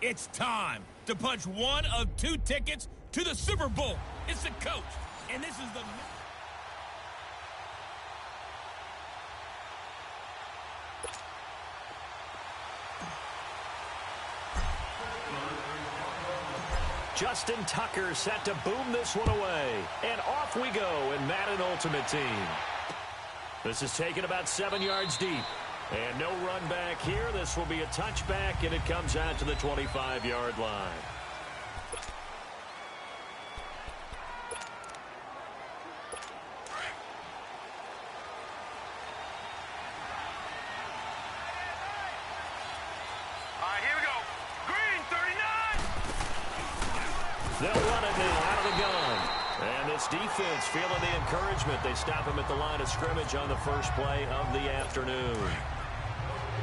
It's time to punch one of two tickets to the Super Bowl. It's the coach, and this is the... Justin Tucker set to boom this one away. And off we go in Madden Ultimate Team. This is taken about 7 yards deep. And no run back here. This will be a touchback, and it comes out to the 25-yard line. They'll run it now out of the gun. And this defense feeling the encouragement. They stop him at the line of scrimmage on the first play of the afternoon.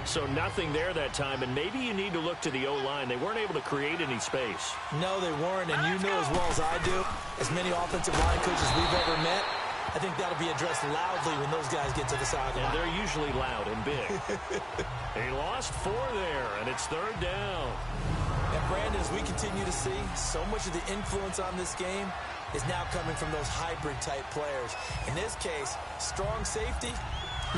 So nothing there that time, and maybe you need to look to the O-line. They weren't able to create any space. No, they weren't, and you know as well as I do, as many offensive line coaches we've ever met, I think that'll be addressed loudly when those guys get to the sideline. And they're usually loud and big. He lost 4 there, and it's 3rd down. And Brandon, as we continue to see, so much of the influence on this game is now coming from those hybrid-type players. In this case, strong safety,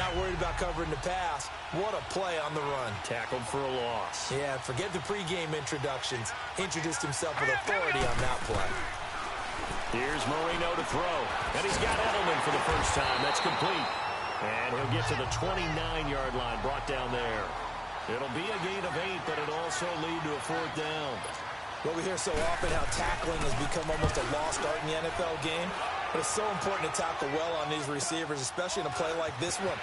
not worried about covering the pass. What a play on the run. Tackled for a loss. Yeah, forget the pregame introductions. Introduced himself with authority on that play. Here's Marino to throw. And he's got Edelman for the first time. That's complete. And he'll get to the 29-yard line, brought down there. It'll be a gain of 8, but it'll also lead to a 4th down. Well, we hear so often how tackling has become almost a lost art in the NFL game, but it's so important to tackle well on these receivers, especially in a play like this one.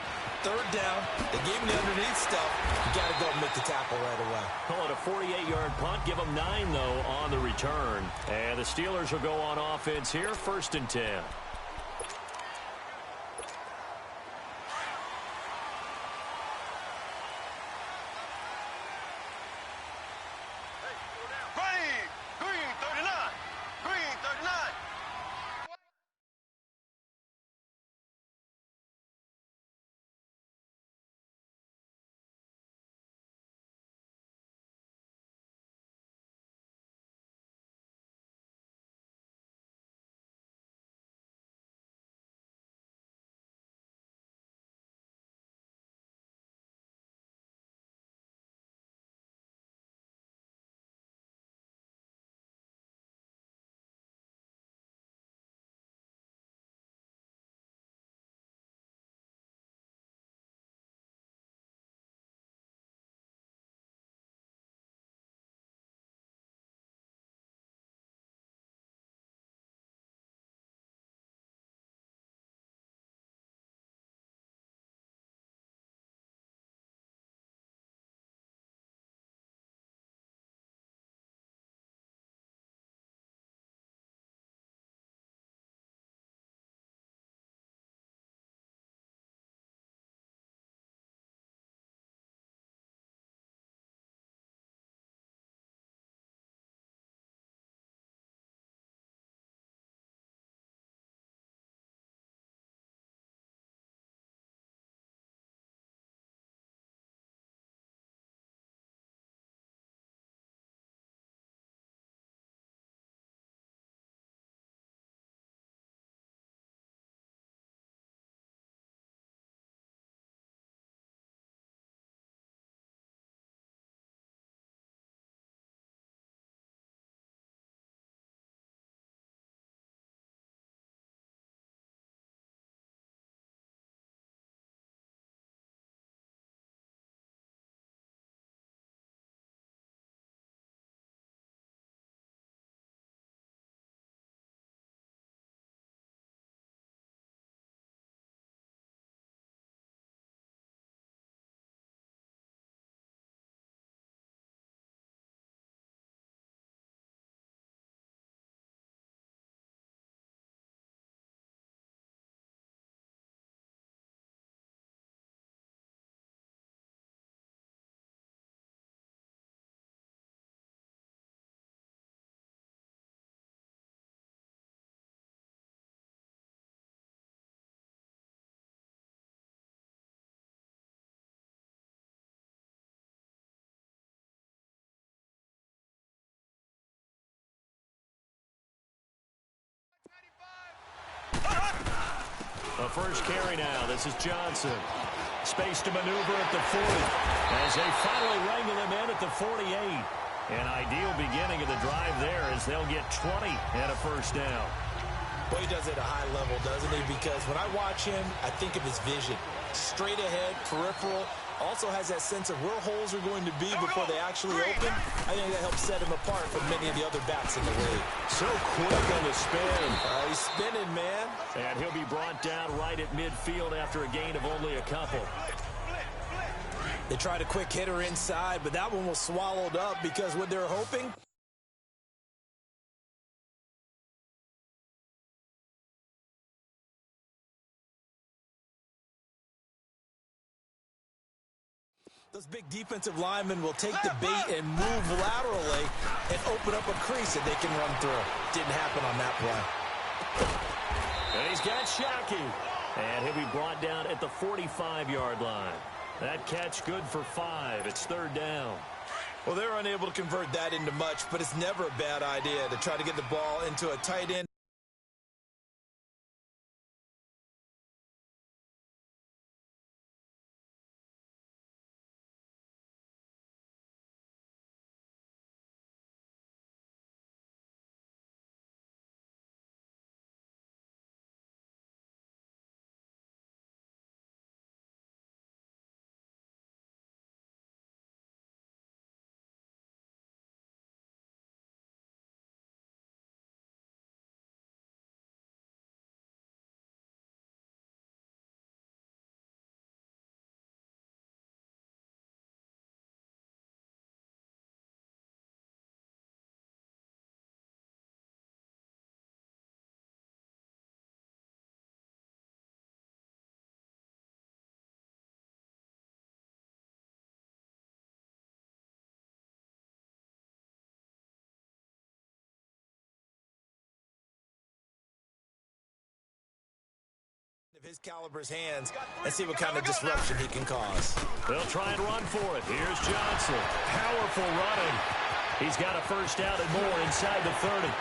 3rd down, they gave him the underneath stuff. You got to go and make the tackle right away. Call it a 48-yard punt. Give them 9, though, on the return. And the Steelers will go on offense here, 1st and 10. A first carry now. This is Johnson. Space to maneuver at the 40. As they finally wrangle him in at the 48. An ideal beginning of the drive there as they'll get 20 and a first down. Well, he does it at a high level, doesn't he? Because when I watch him, I think of his vision. Straight ahead, peripheral. Also has that sense of where holes are going to be before they actually open. I think that helps set him apart from many of the other backs in the league. So quick on the spin. He's spinning, man. And he'll be brought down right at midfield after a gain of only a couple. They tried a quick hitter inside, but that one was swallowed up because what they're hoping... Those big defensive linemen will take the bait and move laterally and open up a crease that they can run through. Didn't happen on that play. And he's got Shockey. And he'll be brought down at the 45-yard line. That catch good for 5. It's third down. Well, they're unable to convert that into much, but it's never a bad idea to try to get the ball into a tight end. Of his caliber's hands and see what kind of disruption he can cause. They'll try and run for it. Here's Johnson. Powerful running. He's got a first down and more inside the 30.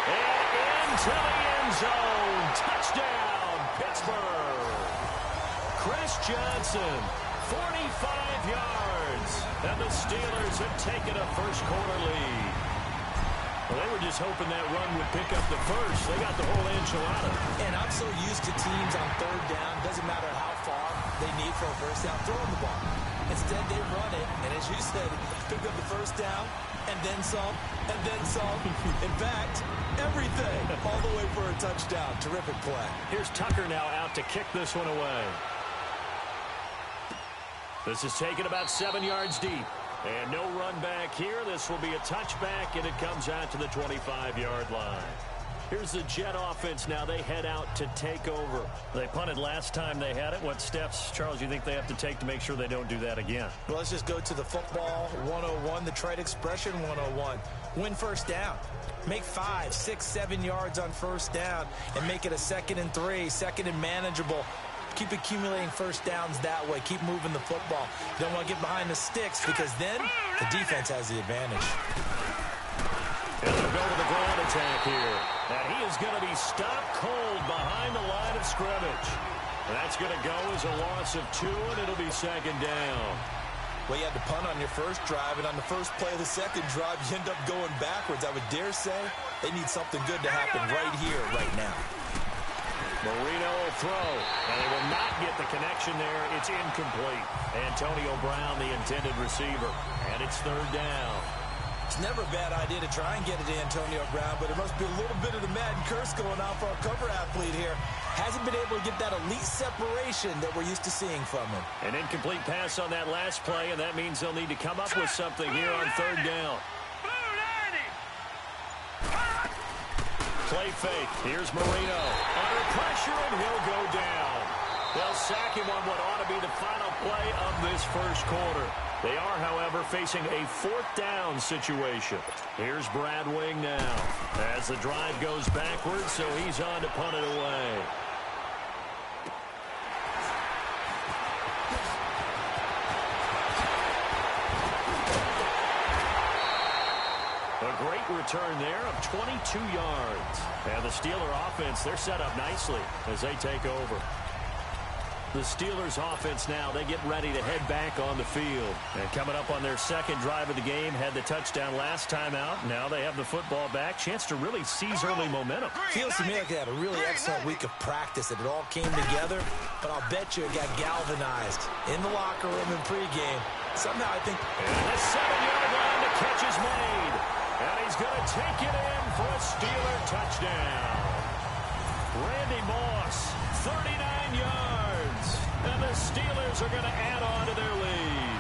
And into the end zone. Touchdown, Pittsburgh. Chris Johnson, 45 yards. And the Steelers have taken a first quarter lead. Well, they were just hoping that run would pick up the first. They got the whole enchilada. And I'm so used to teams on third down, doesn't matter how far they need for a first down, throwing the ball. Instead, they run it, and as you said, pick up the first down, and then some, and then some. In fact, everything, all the way for a touchdown. Terrific play. Here's Tucker now out to kick this one away. This is taken about 7 yards deep. And no run back here. This will be a touchback, and it comes out to the 25-yard line. Here's the Jet offense now. They head out to take over. They punted last time they had it. What steps, Charles, you think they have to take to make sure they don't do that again? Well, let's just go to the football 101, the trade expression 101. Win first down. Make 5, 6, 7 yards on first down and make it a 2nd and 3, 2nd and manageable. Keep accumulating first downs that way. Keep moving the football. You don't want to get behind the sticks because then the defense has the advantage. And they'll go to the ground attack here. And he is going to be stopped cold behind the line of scrimmage. That's going to go as a loss of 2, and it'll be 2nd down. Well, you had to punt on your first drive, and on the first play of the second drive, you end up going backwards. I would dare say they need something good to happen right here, right now. Marino will throw, and they will not get the connection there. It's incomplete. Antonio Brown, the intended receiver, and it's 3rd down. It's never a bad idea to try and get it to Antonio Brown, but it must be a little bit of the Madden curse going on for our cover athlete here. Hasn't been able to get that elite separation that we're used to seeing from him. An incomplete pass on that last play, and that means they'll need to come up with something here on 3rd down. Play fake. Here's Marino. Under pressure, and he'll go down. They'll sack him on what ought to be the final play of this first quarter. They are, however, facing a 4th down situation. Here's Brad Wing now as the drive goes backwards, so he's on to punt it away. great return there of 22 yards. And the Steeler offense, they're set up nicely as they take over. The Steelers offense now, they get ready to head back on the field. And coming up on their second drive of the game, had the touchdown last time out. Now they have the football back. Chance to really seize early momentum. Feels to me like they had a really excellent week of practice, and it all came together. But I'll bet you it got galvanized in the locker room in pregame. Somehow I think... And the 7-yard line, the catch is made. And he's going to take it in for a Steeler touchdown. Randy Moss, 39 yards. And the Steelers are going to add on to their lead.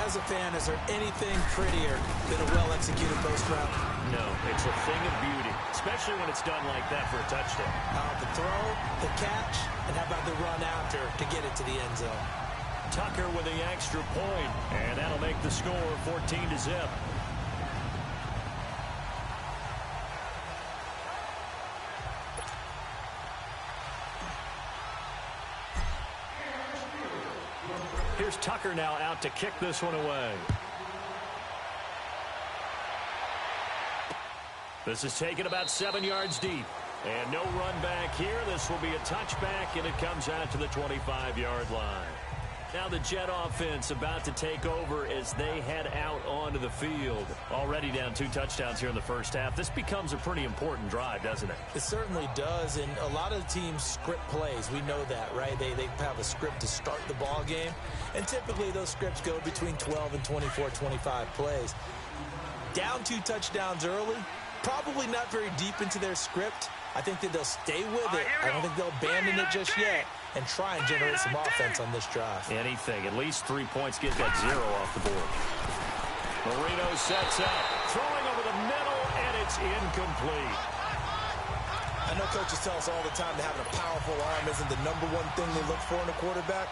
As a fan, is there anything prettier than a well-executed post route? No, it's a thing of beauty, especially when it's done like that for a touchdown. The throw, the catch, and how about the run after to get it to the end zone? Tucker with the extra point, and that'll make the score 14-0. Here's Tucker now out to kick this one away. This is taken about 7 yards deep. And no run back here. This will be a touchback, and it comes out to the 25-yard line. Now the Jet offense about to take over as they head out onto the field. Already down 2 touchdowns here in the first half. This becomes a pretty important drive, doesn't it? It certainly does, and a lot of teams script plays. We know that, right? They have a script to start the ball game, and typically those scripts go between 12 and 24, 25 plays. Down 2 touchdowns early, probably not very deep into their script. I think that they'll stay with it. I don't think they'll abandon it just yet and try and generate some offense on this drive. Anything. At least 3 points. Get that 0 off the board. Marino sets up. Throwing over the middle, and it's incomplete. I know coaches tell us all the time that having a powerful arm isn't the #1 thing they look for in a quarterback.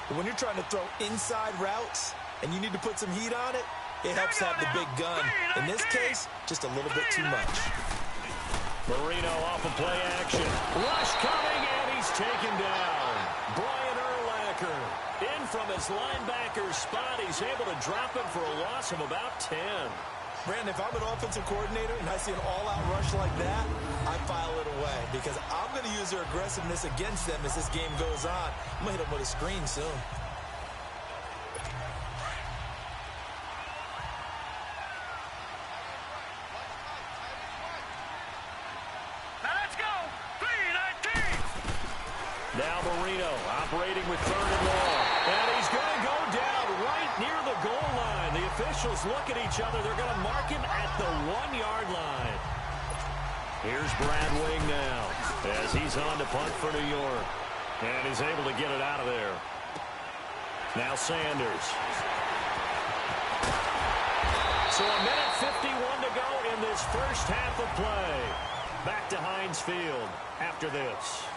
But when you're trying to throw inside routes and you need to put some heat on it, it helps to have the big gun. In this case, just a little bit too much. Marino off of play action. Rush coming, and he's taken down. Brian Urlacher in from his linebacker spot. He's able to drop him for a loss of about 10. Brandon, if I'm an offensive coordinator and I see an all-out rush like that, I file it away because I'm going to use their aggressiveness against them as this game goes on. I'm going to hit them with a screen soon. Now Marino operating with 3rd and long. And he's going to go down right near the goal line. The officials look at each other. They're going to mark him at the 1-yard line. Here's Brad Wing now as he's on to punt for New York. And he's able to get it out of there. Now Sanders. So a minute 51 to go in this first half of play. Back to Heinz Field after this.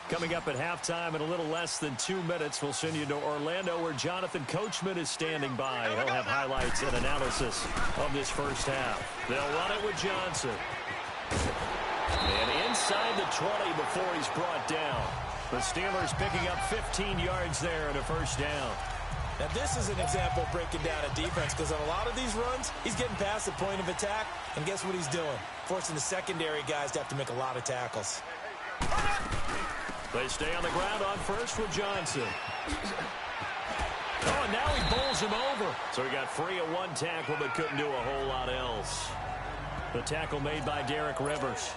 Coming up at halftime in a little less than 2 minutes, we'll send you to Orlando where Jonathan Coachman is standing by. He'll have highlights and analysis of this first half. They'll run it with Johnson. And inside the 20 before he's brought down. The Steelers picking up 15 yards there and a first down. Now, this is an example of breaking down a defense because on a lot of these runs, he's getting past the point of attack, and guess what he's doing? Forcing the secondary guys to have to make a lot of tackles. They stay on the ground on first with Johnson. Oh, and now he bowls him over. So he got free of 1 tackle but couldn't do a whole lot else. The tackle made by Derek Rivers.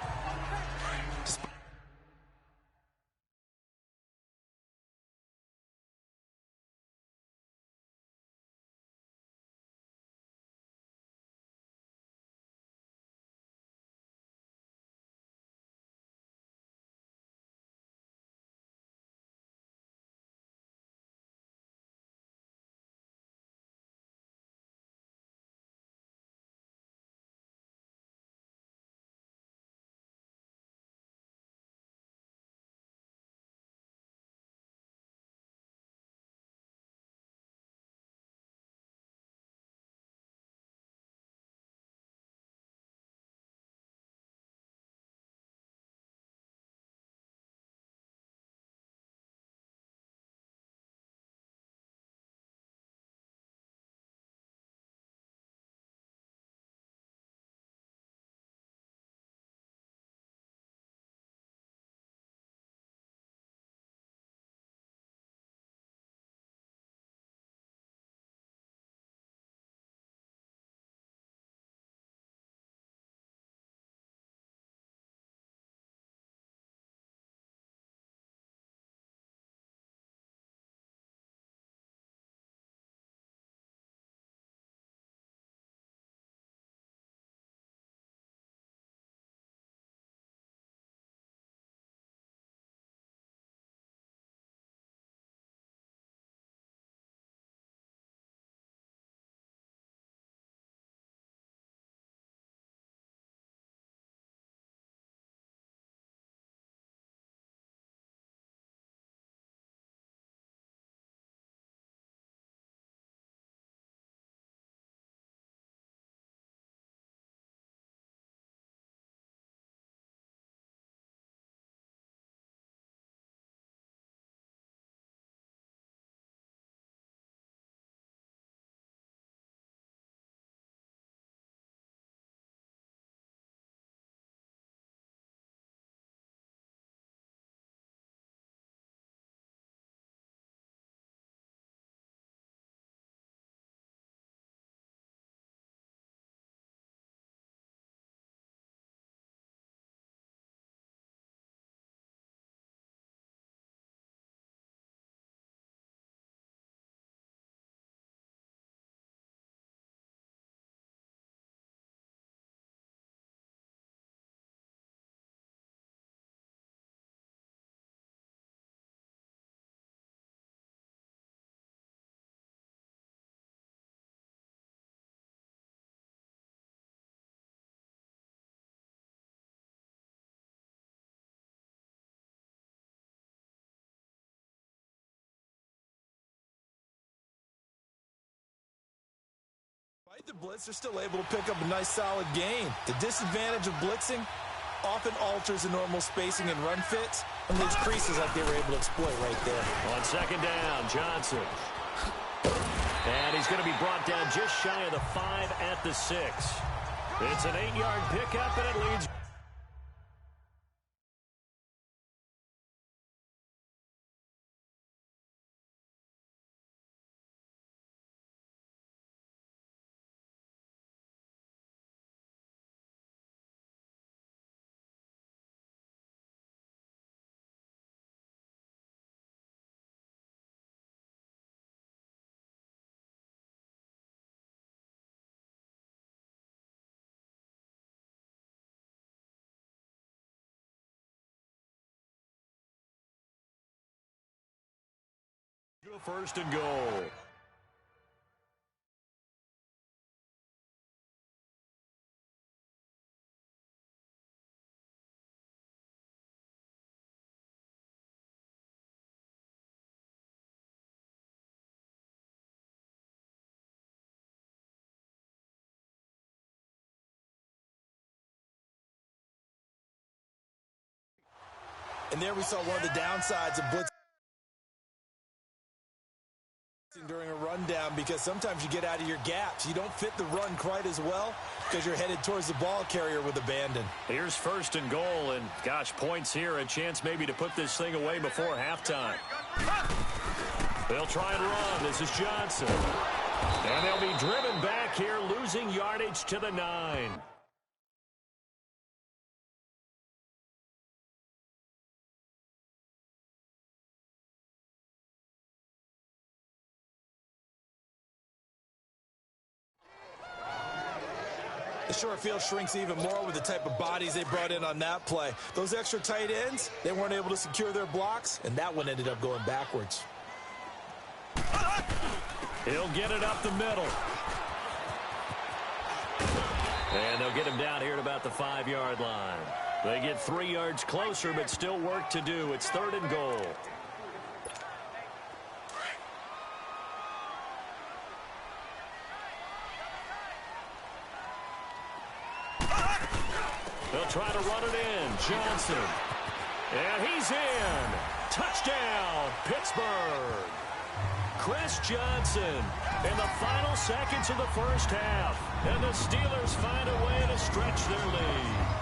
The blitz are still able to pick up a nice solid gain. The disadvantage of blitzing often alters the normal spacing and run fits and leaves creases like they were able to exploit right there. On second down, Johnson. And he's going to be brought down just shy of the 5 at the 6. It's an 8-yard pickup, and it leads. First and goal. And there we saw one of the downsides of blitz during a rundown, because sometimes you get out of your gaps. You don't fit the run quite as well because you're headed towards the ball carrier with abandon. Here's first and goal, and gosh, points here, a chance maybe to put this thing away before halftime. They'll try and run. This is Johnson. And they'll be driven back here, losing yardage to the 9. The short field shrinks even more with the type of bodies they brought in on that play. Those extra tight ends, they weren't able to secure their blocks, and that one ended up going backwards. He'll get it up the middle. And they'll get him down here at about the 5-yard line. They get 3 yards closer, but still work to do. It's third and goal. They'll try to run it in. Johnson. And he's in. Touchdown, Pittsburgh. Chris Johnson in the final seconds of the first half. And the Steelers find a way to stretch their lead.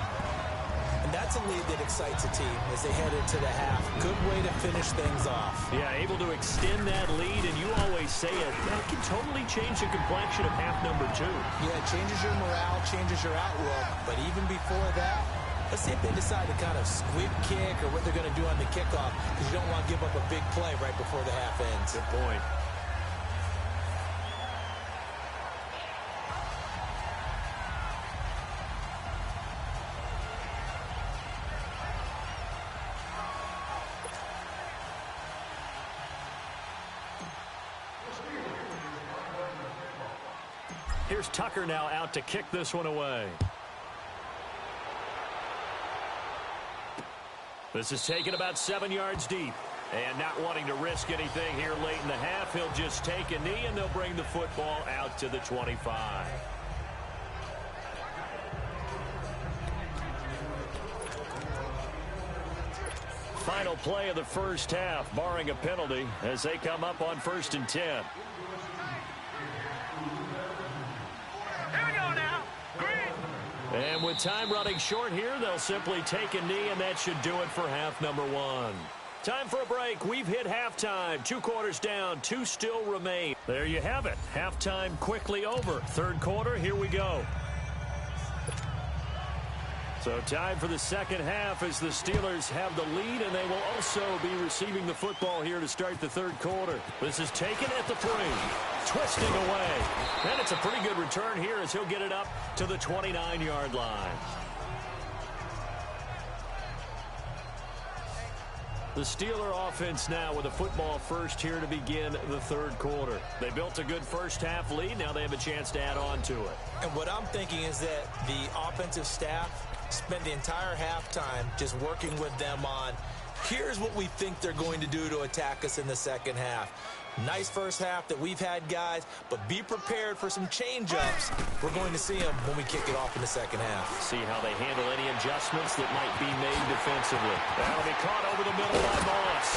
And that's a lead that excites a team as they head into the half. Good way to finish things off. Yeah, able to extend that lead, and you always say it, that can totally change the complexion of half number 2. Yeah, it changes your morale, changes your outlook. But even before that, let's see if they decide to kind of squib kick or what they're going to do on the kickoff, because you don't want to give up a big play right before the half ends. Good point. Here's Tucker now out to kick this one away. This is taken about 7 yards deep. And not wanting to risk anything here late in the half, he'll just take a knee, and they'll bring the football out to the 25. Final play of the first half, barring a penalty, as they come up on 1st and 10. And with time running short here, they'll simply take a knee, and that should do it for half number 1. Time for a break. We've hit halftime. 2 quarters down, 2 still remain. There you have it. Halftime quickly over. Third quarter, here we go. So time for the second half as the Steelers have the lead, and they will also be receiving the football here to start the third quarter. This is taken at the 3. Twisting away. And it's a pretty good return here as he'll get it up to the 29-yard line. The Steeler offense now with a football first here to begin the third quarter. They built a good first half lead. Now they have a chance to add on to it. And what I'm thinking is that the offensive staff spent the entire halftime just working with them on, here's what we think they're going to do to attack us in the second half. Nice first half that we've had, guys, but be prepared for some change-ups. We're going to see them when we kick it off in the second half. See how they handle any adjustments that might be made defensively. That'll be caught over the middle by Moss.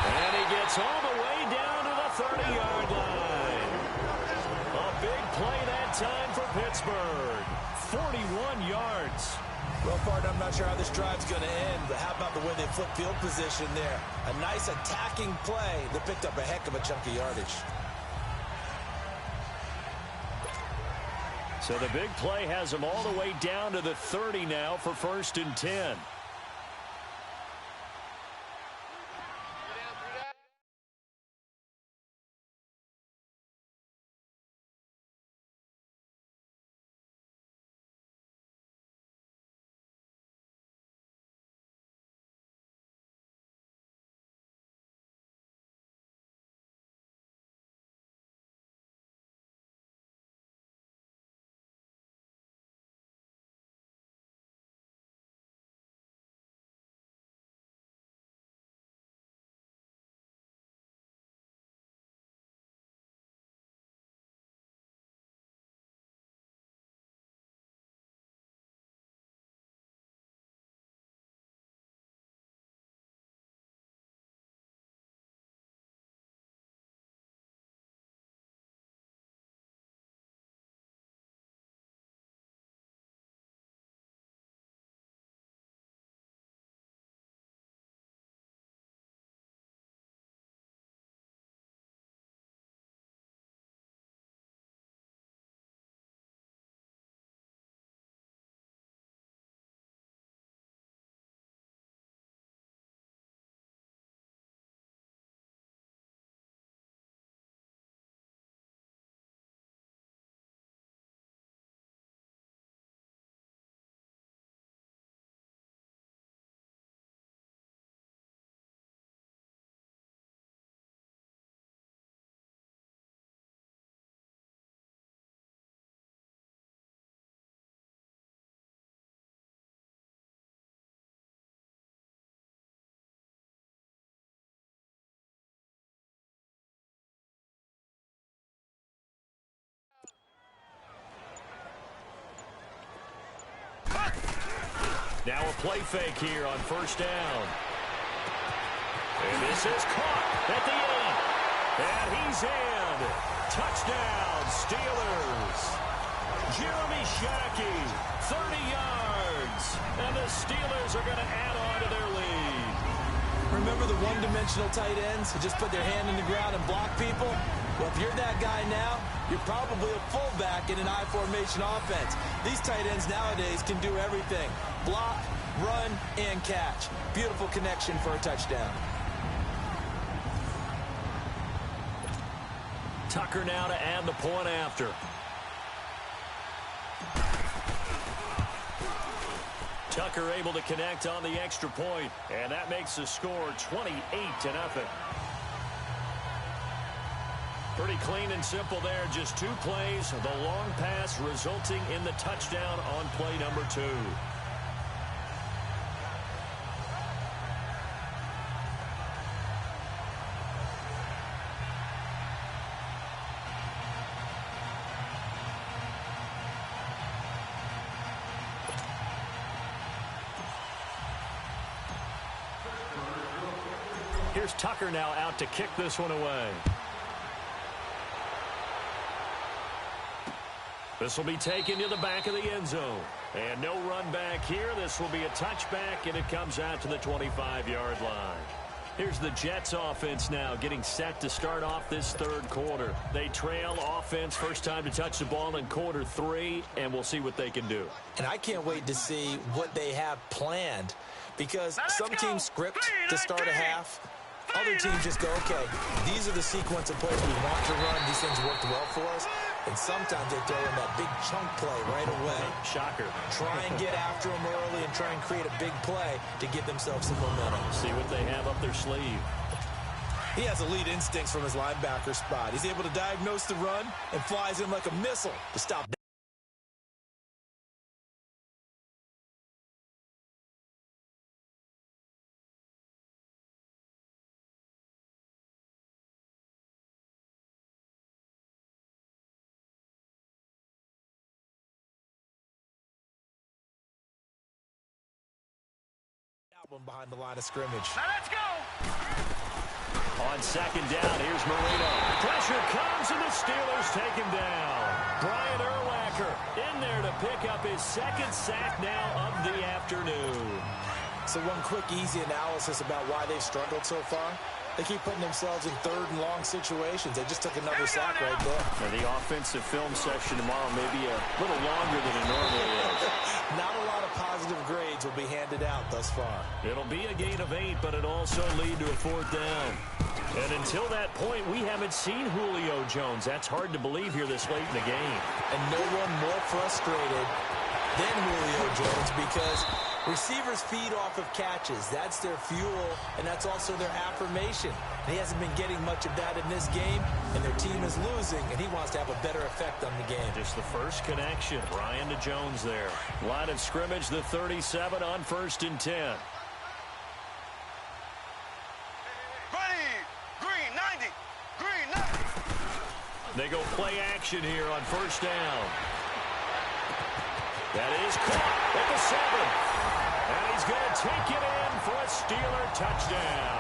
And he gets all the way down to the 30-yard line. A big play that time for Pittsburgh. 41 yards. Well, partner, I'm not sure how this drive's going to end, but how about the way they flip field position there? A nice attacking play that picked up a heck of a chunk of yardage. So the big play has them all the way down to the 30 now for 1st and 10. Now a play fake here on 1st down. And this is caught at the 8. And he's in. Touchdown, Steelers. Jeremy Shockey, 30 yards. And the Steelers are going to add on to their lead. Remember the one-dimensional tight ends who just put their hand in the ground and block people? Well, if you're that guy now, you're probably a fullback in an I-formation offense. These tight ends nowadays can do everything. Block, run, and catch. Beautiful connection for a touchdown. Tucker now to add the point after. Tucker able to connect on the extra point, and that makes the score 28-0. Pretty clean and simple there. Just 2 plays. The long pass resulting in the touchdown on play number 2. Here's Tucker now out to kick this one away. This will be taken to the back of the end zone. And no run back here. This will be a touchback, and it comes out to the 25-yard line. Here's the Jets offense now getting set to start off this 3rd quarter. They trail offense, first time to touch the ball in quarter 3, and we'll see what they can do. And I can't wait to see what they have planned, because some teams script to start a half. Other teams just go, okay, these are the sequence of plays we want to run. These things worked well for us. And sometimes they throw in that big chunk play right away. Shocker. Try and get after them early and try and create a big play to give themselves some momentum. See what they have up their sleeve. He has elite instincts from his linebacker spot. He's able to diagnose the run and flies in like a missile to stop problem behind the line of scrimmage. Now let's go! On second down, here's Marino. Pressure comes, and the Steelers take him down. Brian Urlacher in there to pick up his second sack now of the afternoon. So one quick, easy analysis about why they've struggled so far. They keep putting themselves in third and long situations. They just took another sack right there. Now the offensive film session tomorrow may be a little longer than it normally is. Not a lot of positive grades will be handed out thus far. It'll be a gain of 8, but it also lead to a fourth down. And until that point, we haven't seen Julio Jones. That's hard to believe here this late in the game. And no one more frustrated than Julio Jones because receivers feed off of catches. That's their fuel, and that's also their affirmation. And he hasn't been getting much of that in this game, and their team is losing, and he wants to have a better effect on the game. Just the first connection. Ryan to Jones there. Line of scrimmage, the 37 on 1st and 10. They go play action here on 1st down. That is caught at the 7. And he's going to take it in for a Steeler touchdown.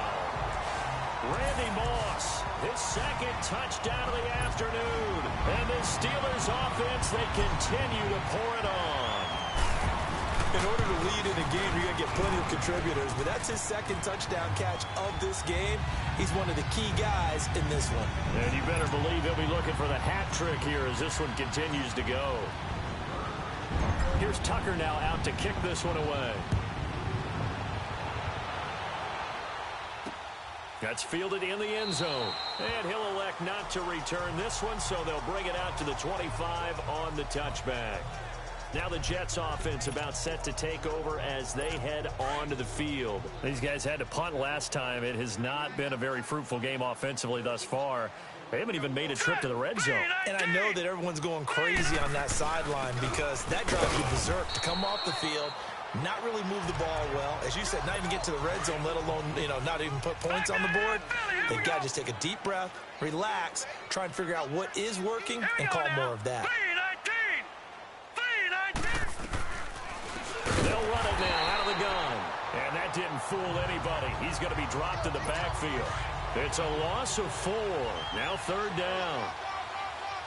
Randy Moss, his second touchdown of the afternoon. And the Steelers offense, they continue to pour it on. In order to lead in a game, you're going to get plenty of contributors, but that's his second touchdown catch of this game. He's one of the key guys in this one. And you better believe he'll be looking for the hat trick here as this one continues to go. Here's Tucker now out to kick this one away. That's fielded in the end zone. And he'll elect not to return this one, so they'll bring it out to the 25 on the touchback. Now the Jets offense about set to take over as they head onto the field. These guys had to punt last time. It has not been a very fruitful game offensively thus far. They haven't even made a trip to the red zone. And I know that everyone's going crazy on that sideline because that drives you berserk to come off the field, not really move the ball well. As you said, not even get to the red zone, let alone, not even put points on the board. They've got to just take a deep breath, relax, try and figure out what is working, and call more of that. They'll run it now out of the gun. And that didn't fool anybody. He's going to be dropped in the backfield. It's a loss of 4. Now 3rd down.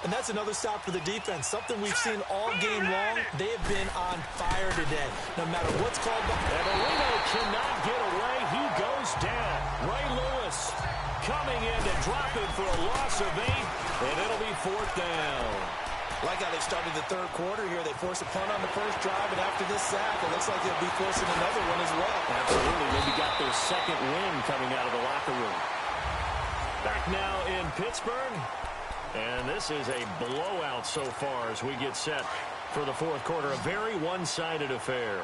And that's another stop for the defense. Something we've seen all game long. They have been on fire today. No matter what's called back. And Marino cannot get away. He goes down. Ray Lewis coming in to drop it for a loss of 8. And it'll be 4th down. Like how they started the third quarter here. They forced a punt on the first drive, and after this sack, it looks like they'll be forcing another one as well. Absolutely. Maybe got their second win coming out of the locker room. Back now in Pittsburgh. And this is a blowout so far as we get set for the fourth quarter. A very one-sided affair.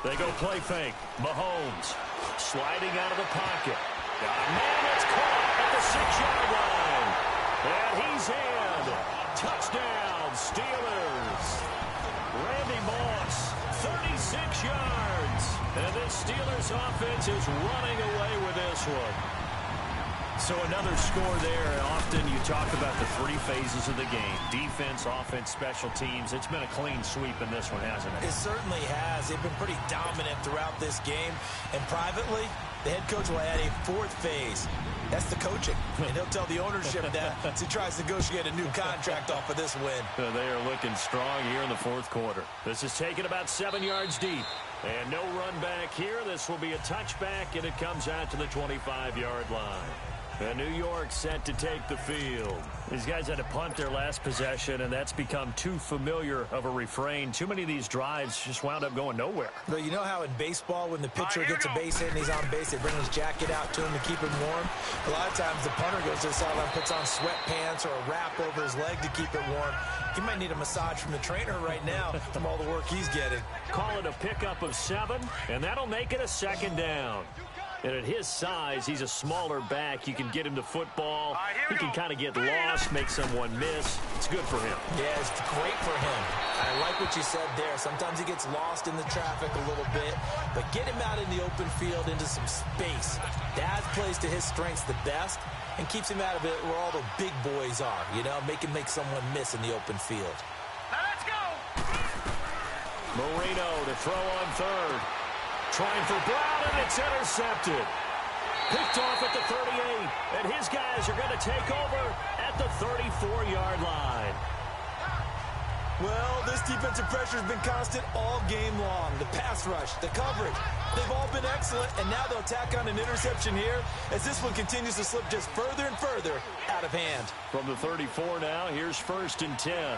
They go play fake. Mahomes sliding out of the pocket. Got a man that's caught at the 6-yard line. And he's in. Touchdown, Steelers. Randy Moss, 36 yards. And this Steelers offense is running away with this one. So another score there. Often you talk about the 3 phases of the game. Defense, offense, special teams. It's been a clean sweep in this one, hasn't it? It certainly has. They've been pretty dominant throughout this game. And privately, the head coach will add a 4th phase. That's the coaching. And he'll tell the ownership that as he tries to negotiate a new contract off of this win. They are looking strong here in the fourth quarter. This is taken about 7 yards deep. And no run back here. This will be a touchback, and it comes out to the 25-yard line. And New York set to take the field. These guys had to punt their last possession, and that's become too familiar of a refrain. Too many of these drives just wound up going nowhere. But you know how in baseball, when the pitcher gets a base hit and he's on base, they bring his jacket out to him to keep him warm? A lot of times the punter goes to the sideline, puts on sweatpants or a wrap over his leg to keep it warm. He might need a massage from the trainer right now from all the work he's getting. Call it a pickup of 7, and that'll make it a 2nd down. And at his size, he's a smaller back. You can get him to football. He can kind of get lost, make someone miss. It's good for him. Yeah, it's great for him. I like what you said there. Sometimes he gets lost in the traffic a little bit, but get him out in the open field into some space. That plays to his strengths the best and keeps him out of it where all the big boys are, make him make someone miss in the open field. Now let's go! Marino to throw on third. Trying for Brown, and it's intercepted. Picked off at the 38, and his guys are going to take over at the 34-yard line. Well, this defensive pressure has been constant all game long. The pass rush, the coverage, they've all been excellent, and now they'll tack on an interception here as this one continues to slip just further and further out of hand. From the 34 now, here's 1st and 10.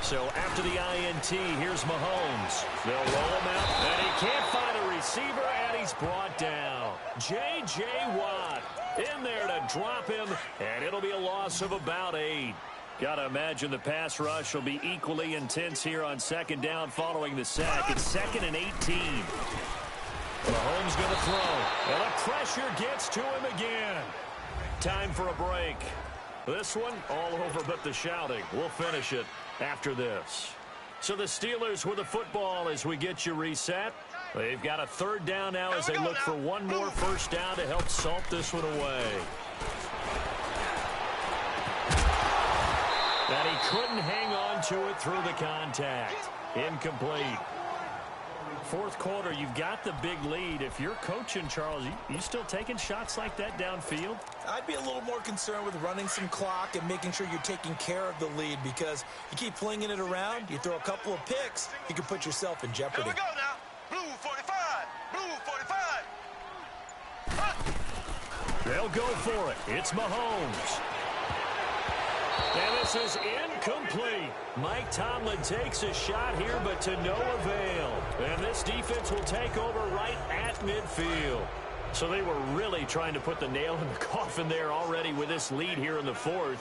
So after the INT, here's Mahomes. They'll roll him out, and he can't find a receiver, and he's brought down. J.J. Watt in there to drop him, and it'll be a loss of about 8. Got to imagine the pass rush will be equally intense here on 2nd down following the sack. It's 2nd and 18. Mahomes going to throw, and the pressure gets to him again. Time for a break. This one all over but the shouting. We'll finish it after this. So the Steelers with the football as we get you reset. They've got a 3rd down now as they look for one more 1st down to help salt this one away. And he couldn't hang on to it through the contact. Incomplete. 4th quarter, you've got the big lead. If you're coaching, Charles, you still taking shots like that downfield? I'd be a little more concerned with running some clock and making sure you're taking care of the lead, because you keep flinging it around, you throw a couple of picks, you can put yourself in jeopardy. Here we go now. Blue 45. Blue 45. They'll go for it. It's Mahomes. And this is incomplete. Mike Tomlin takes a shot here, but to no avail. And this defense will take over right at midfield. So they were really trying to put the nail in the coffin there already with this lead here in the 4th,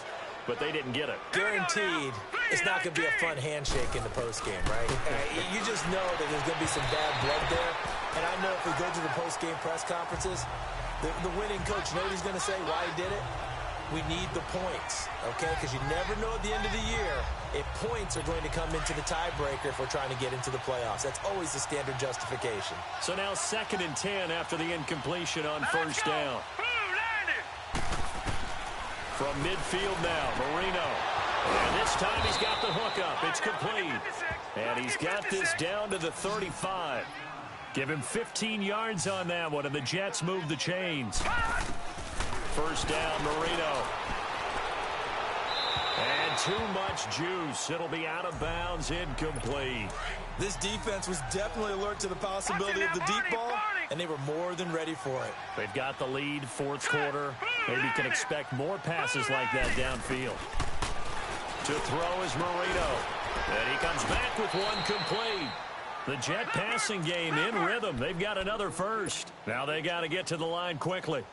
but they didn't get it. Guaranteed, it's not going to be a fun handshake in the postgame, right? You just know that there's going to be some bad blood there. And I know if we go to the postgame press conferences, the winning coach, you know what he's going to say, why he did it? We need the points, okay? Because you never know at the end of the year if points are going to come into the tiebreaker if we're trying to get into the playoffs. That's always the standard justification. So now 2nd and 10 after the incompletion on 1st down. From midfield now, Marino. And this time he's got the hook up. It's complete. And he's got this down to the 35. Give him 15 yards on that one, and the Jets move the chains. 1st down, Marino. And too much juice. It'll be out of bounds, incomplete. This defense was definitely alert to the possibility of the deep ball, and they were more than ready for it. They've got the lead, 4th quarter. Maybe can expect more passes like that downfield. To throw is Marino. And he comes back with one complete. The Jet passing game in rhythm. They've got another 1st. Now they got to get to the line quickly.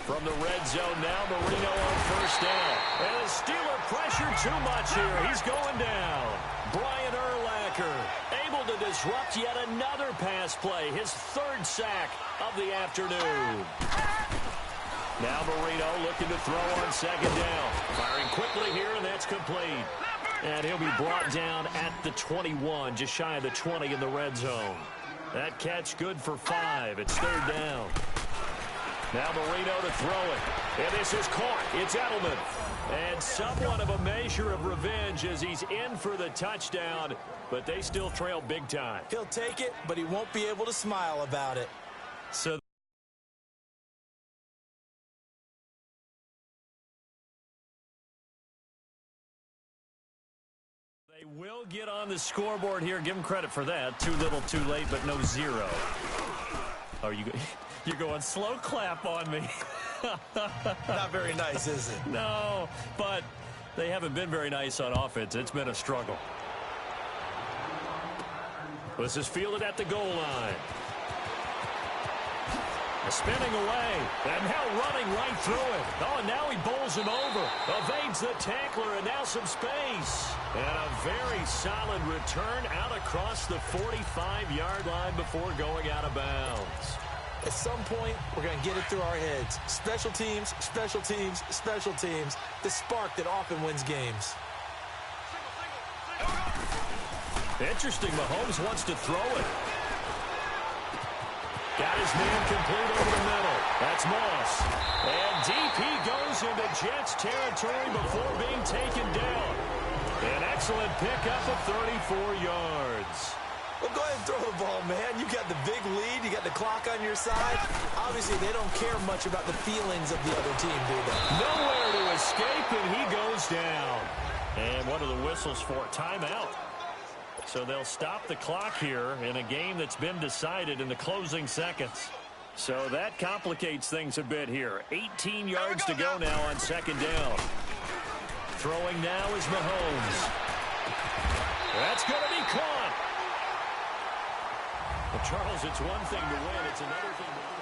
From the red zone now, Marino on 1st down. And the Steeler pressure too much here. He's going down. Brian Urlacher able to disrupt yet another pass play. His 3rd sack of the afternoon. Now Marino looking to throw on 2nd down. Firing quickly here, and that's complete. And he'll be brought down at the 21, just shy of the 20 in the red zone. That catch good for 5. It's 3rd down. Now Marino to throw it. And this is caught. It's Edelman. And somewhat of a measure of revenge as he's in for the touchdown, but they still trail big time. He'll take it, but he won't be able to smile about it. So they will get on the scoreboard here. Give them credit for that. Too little, too late, but no 0. Oh, you're going slow clap on me. Not very nice, is it? No, but they haven't been very nice on offense. It's been a struggle. This is fielded at the goal line. Spinning away, and now running right through it. Oh, and now he bowls him over. Evades the tackler, and now some space. And a very solid return out across the 45-yard line before going out of bounds. At some point, we're going to get it through our heads. Special teams, special teams, special teams. The spark that often wins games. Interesting, Mahomes wants to throw it. Got his man complete over the middle. That's Moss. And deep he goes into Jets territory before being taken down. An excellent pickup of 34 yards. Well, go ahead and throw the ball, man. You got the big lead. You got the clock on your side. Obviously, they don't care much about the feelings of the other team, do they? Nowhere to escape, and he goes down. And what are the whistles for? Timeout. So they'll stop the clock here in a game that's been decided in the closing seconds. So that complicates things a bit here. 18 yards to go now on second down. Throwing now is Mahomes. That's going to be caught. Well, Charles, it's one thing to win. It's another thing to win.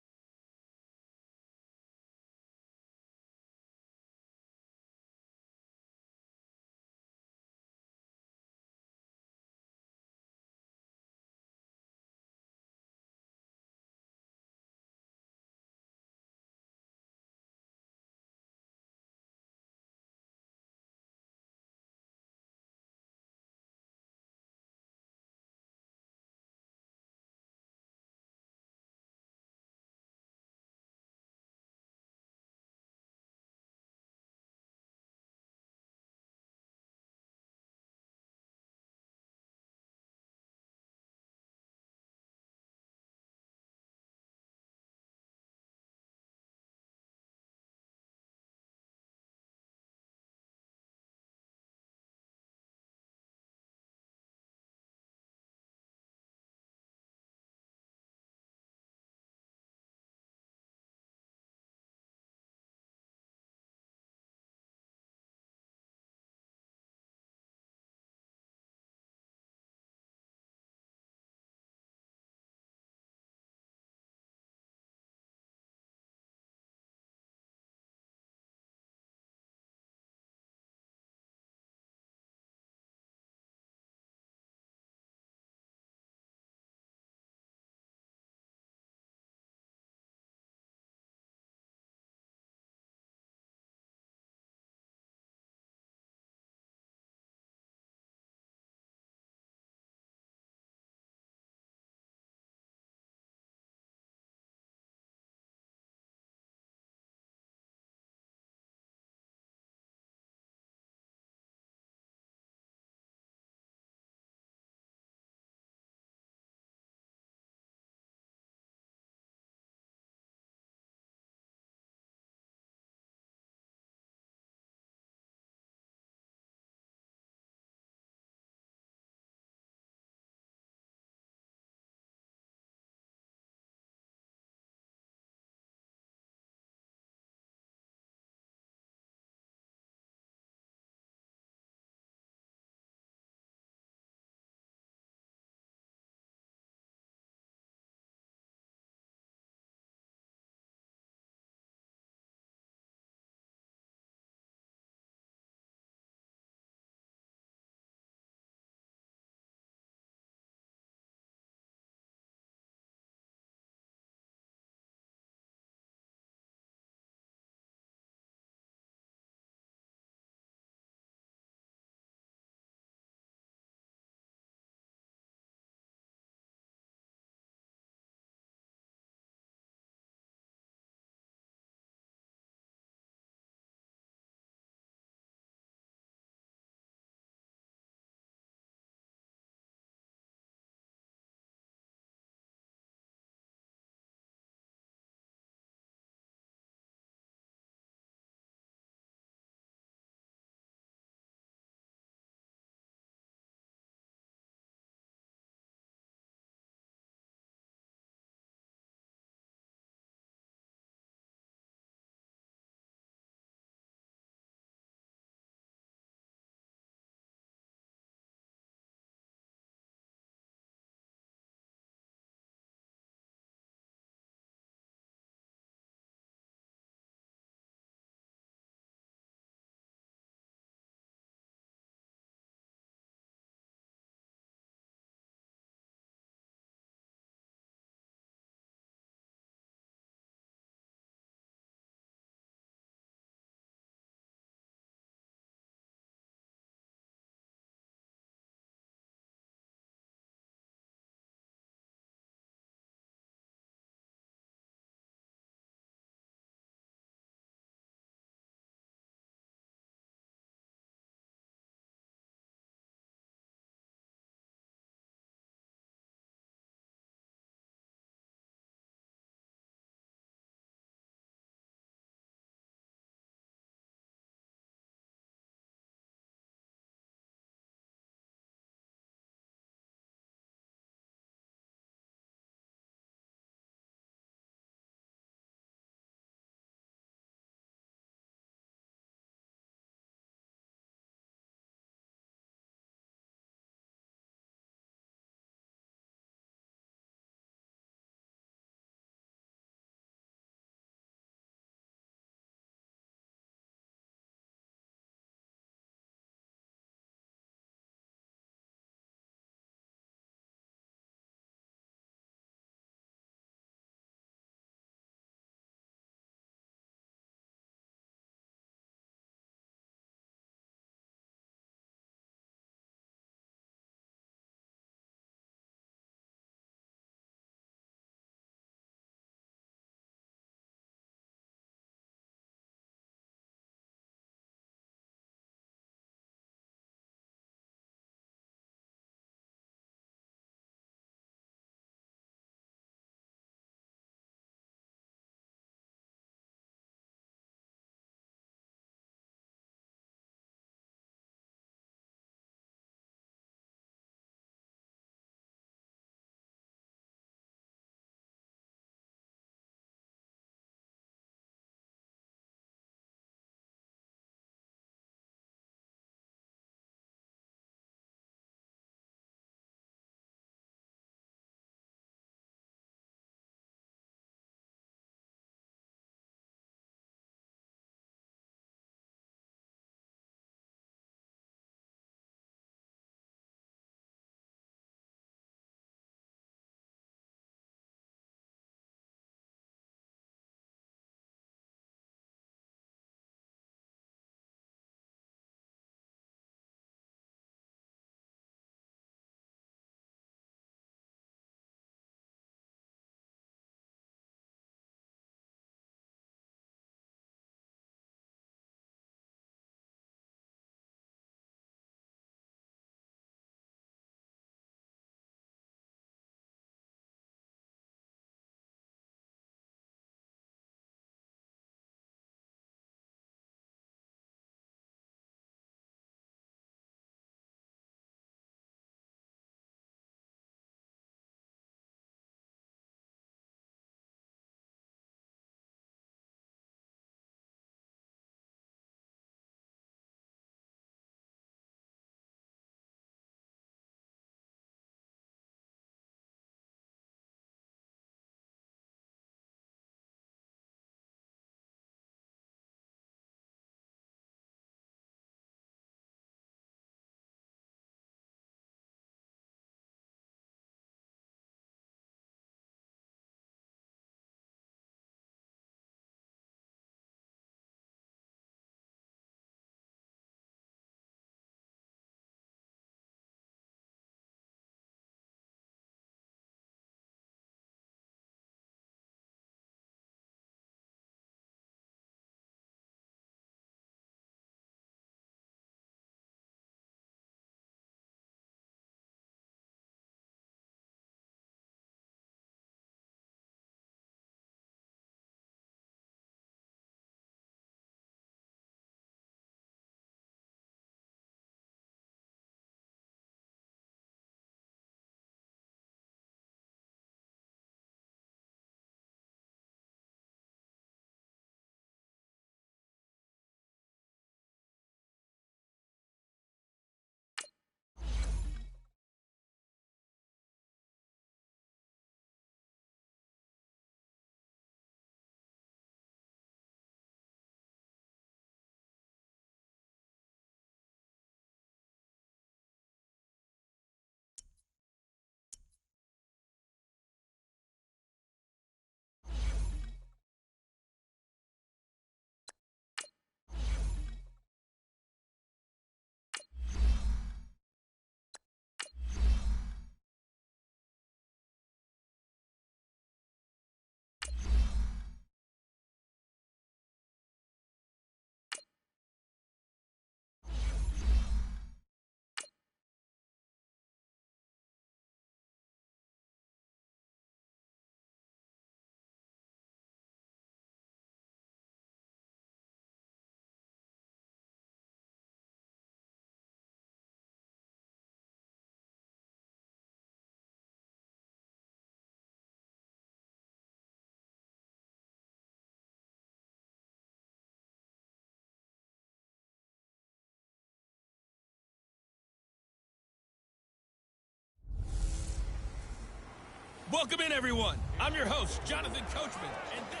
Welcome in, everyone. I'm your host, Jonathan Coachman, and this...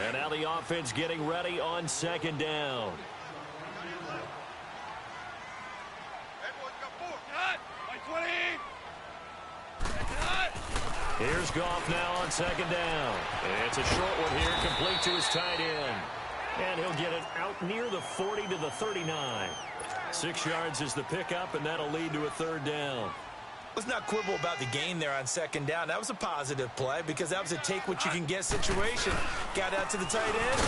And now the offense getting ready on second down. Here's Goff now on second down. It's a short one here, complete to his tight end. And he'll get it out near the 40 to the 39. 6 yards is the pickup, and that'll lead to a third down. Let's not quibble about the gain there on second down. That was a positive play because that was a take-what-you-can-get situation. Got out to the tight end.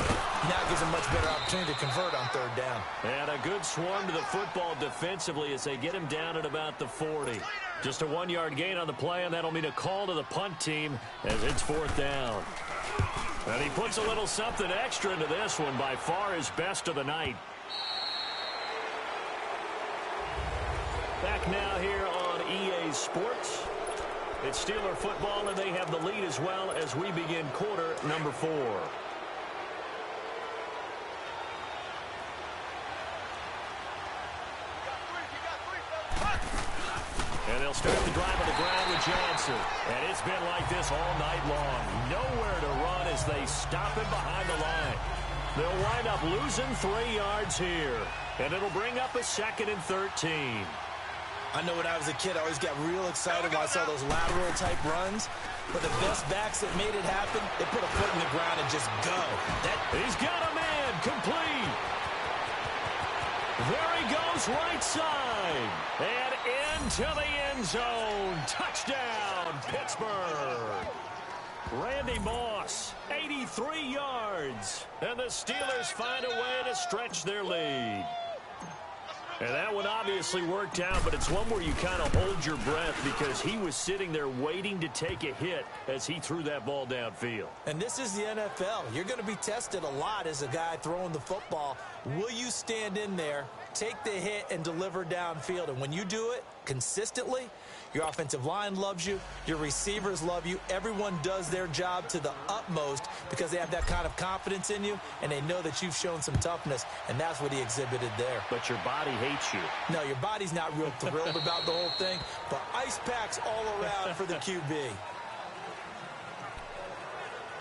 Now gives him a much better opportunity to convert on third down. And a good swarm to the football defensively as they get him down at about the 40. Just a 1-yard gain on the play, and that'll mean a call to the punt team as it's fourth down. And he puts a little something extra into this one, by far his best of the night. Back now here on EA Sports. It's Steeler football, and they have the lead as well as we begin quarter number 4. And they'll start the drive on the ground with Johnson. And it's been like this all night long. Nowhere to run as they stop him behind the line. They'll wind up losing 3 yards here. And it'll bring up a 2nd and 13. I know when I was a kid, I always got real excited when I saw those lateral-type runs. But the best backs that made it happen, they put a foot in the ground and just go. He's got a man, complete. There he goes, right side. And into the end zone. Touchdown, Pittsburgh. Randy Moss, 83 yards. And the Steelers find a way to stretch their lead. And that one obviously worked out, but it's one where you kind of hold your breath because he was sitting there waiting to take a hit as he threw that ball downfield. And this is the NFL. You're going to be tested a lot as a guy throwing the football. Will you stand in there, take the hit, and deliver downfield? And when you do it consistently, your offensive line loves you, your receivers love you. Everyone does their job to the utmost because they have that kind of confidence in you, and they know that you've shown some toughness, and that's what he exhibited there. But your body hates you. No, your body's not real thrilled about the whole thing, but ice packs all around for the QB.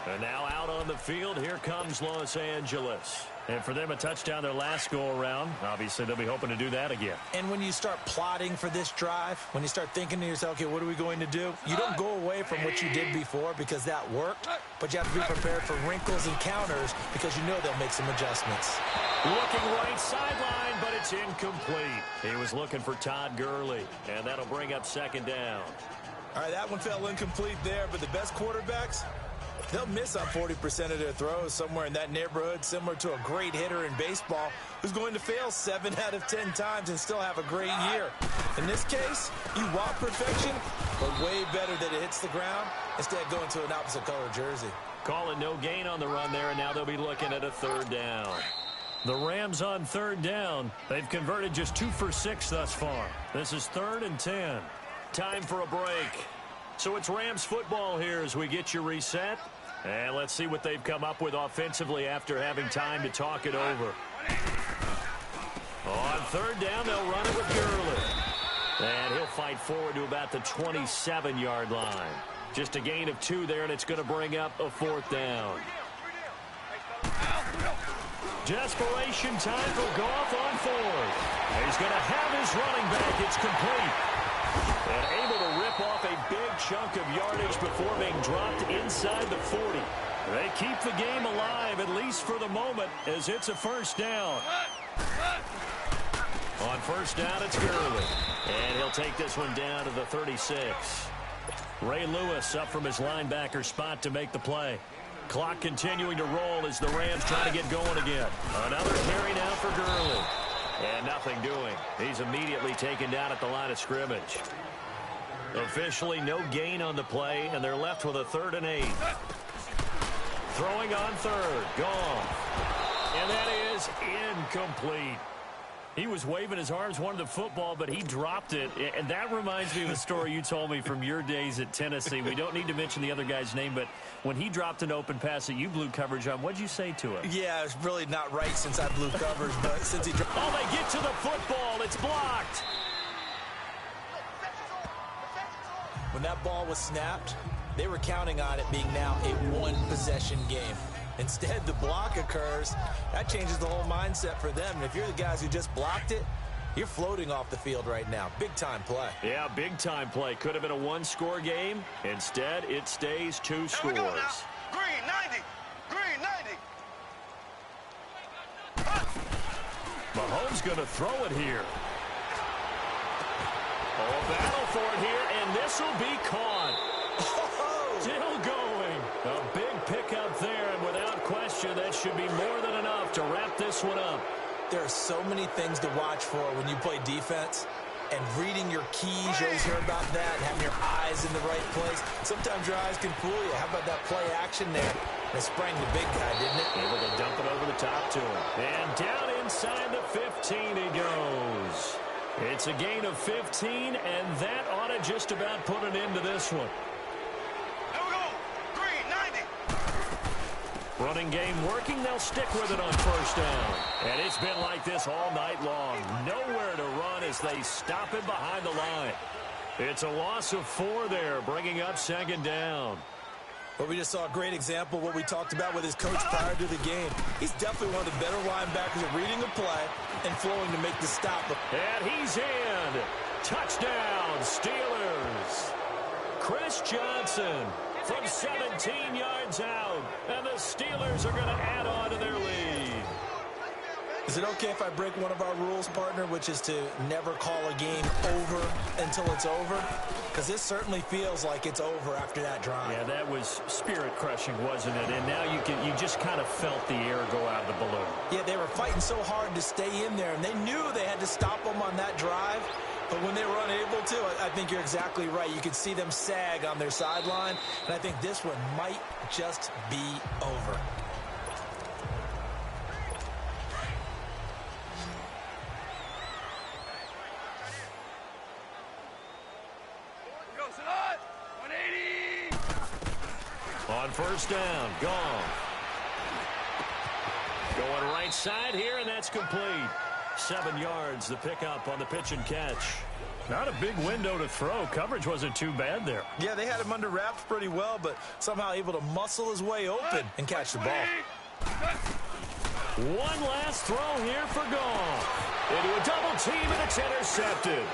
And now out on the field, here comes Los Angeles. And for them, a touchdown their last go-around. Obviously, they'll be hoping to do that again. And when you start plotting for this drive, when you start thinking to yourself, okay, what are we going to do? You don't go away from what you did before because that worked, but you have to be prepared for wrinkles and counters because you know they'll make some adjustments. Looking right sideline, but it's incomplete. He was looking for Todd Gurley, and that'll bring up second down. All right, that one fell incomplete there, but the best quarterbacks, they'll miss on 40% of their throws, somewhere in that neighborhood, similar to a great hitter in baseball who's going to fail 7 out of 10 times and still have a great year. In this case, you want perfection, but way better that it hits the ground instead of going to an opposite color jersey. Calling no gain on the run there, and now they'll be looking at a third down. The Rams on third down. They've converted just 2 for 6 thus far. This is 3rd and 10. Time for a break. So it's Rams football here as we get you reset. And let's see what they've come up with offensively after having time to talk it over. On third down, they'll run it with Gurley. And he'll fight forward to about the 27-yard line. Just a gain of 2 there, and it's going to bring up a 4th down. Desperation time for Goff on 4th. He's going to have his running back. It's complete. And able to rip off a big chunk of yardage before being dropped inside the 40. They keep the game alive, at least for the moment, as it's a first down. On first down, it's Gurley. And he'll take this one down to the 36. Ray Lewis up from his linebacker spot to make the play. Clock continuing to roll as the Rams try to get going again. Another carry now for Gurley. And nothing doing. He's immediately taken down at the line of scrimmage. Officially no gain on the play, and they're left with a 3rd and 8. Throwing on third. Goff. And that is incomplete. He was waving his arms, wanted the football, but he dropped it. And that reminds me of a story you told me from your days at Tennessee. We don't need to mention the other guy's name, but when he dropped an open pass that you blew coverage on, what'd you say to him? Yeah, it's really not right since I blew coverage, but since he dropped... Oh, they get to the football. It's blocked. When that ball was snapped, they were counting on it being now a one-possession game. Instead, the block occurs. That changes the whole mindset for them. And if you're the guys who just blocked it, you're floating off the field right now. Big-time play. Yeah, big-time play. Could have been a one-score game. Instead, it stays two scores. Green 90. Green 90. Mahomes going to throw it here. Oh, battle for it here, and this will be caught. Still going. A big pickup there, and without question, that should be more than enough to wrap this one up. There are so many things to watch for when you play defense, and reading your keys, you always hear about that, and having your eyes in the right place. Sometimes your eyes can fool you. How about that play action there? It sprang the big guy, didn't it? Able to dump it over the top to him. And down inside the 15 he goes. It's a gain of 15, and that ought to just about put an end to this one. Running game working. They'll stick with it on first down. And it's been like this all night long. Nowhere to run as they stop him behind the line. It's a loss of 4 there, bringing up second down. But we just saw a great example of what we talked about with his coach prior to the game. He's definitely one of the better linebackers at reading the play and flowing to make the stop. And he's in. Touchdown, Steelers. Chris Johnson from 17 yards out. And the Steelers are going to add on to their lead. Is it okay if I break one of our rules, partner, which is to never call a game over until it's over? Because this certainly feels like it's over after that drive. Yeah, that was spirit-crushing, wasn't it? And now you just kind of felt the air go out of the balloon. Yeah, they were fighting so hard to stay in there, and they knew they had to stop them on that drive. But when they were unable to, I think you're exactly right. You could see them sag on their sideline, and I think this one might just be over. On first down, gone. Going right side here, and that's complete. 7 yards, the pickup on the pitch and catch. Not a big window to throw. Coverage wasn't too bad there. Yeah, they had him under wraps pretty well, but somehow able to muscle his way open and catch the ball. One last throw here for Goff. Into a double team, and it's intercepted.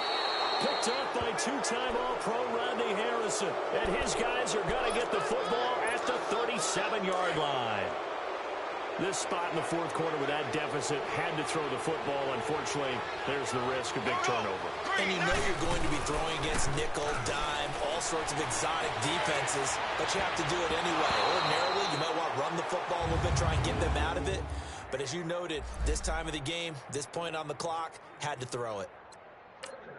Picked up by two-time All-Pro Rodney Harrison. And his guys are going to get the football at the 37-yard line. This spot in the fourth quarter with that deficit had to throw the football. Unfortunately, there's the risk of big turnover. And you know you're going to be throwing against nickel, dime, all sorts of exotic defenses, but you have to do it anyway. Ordinarily, you might want to run the football a little bit, try and get them out of it. But as you noted, this time of the game, this point on the clock, had to throw it.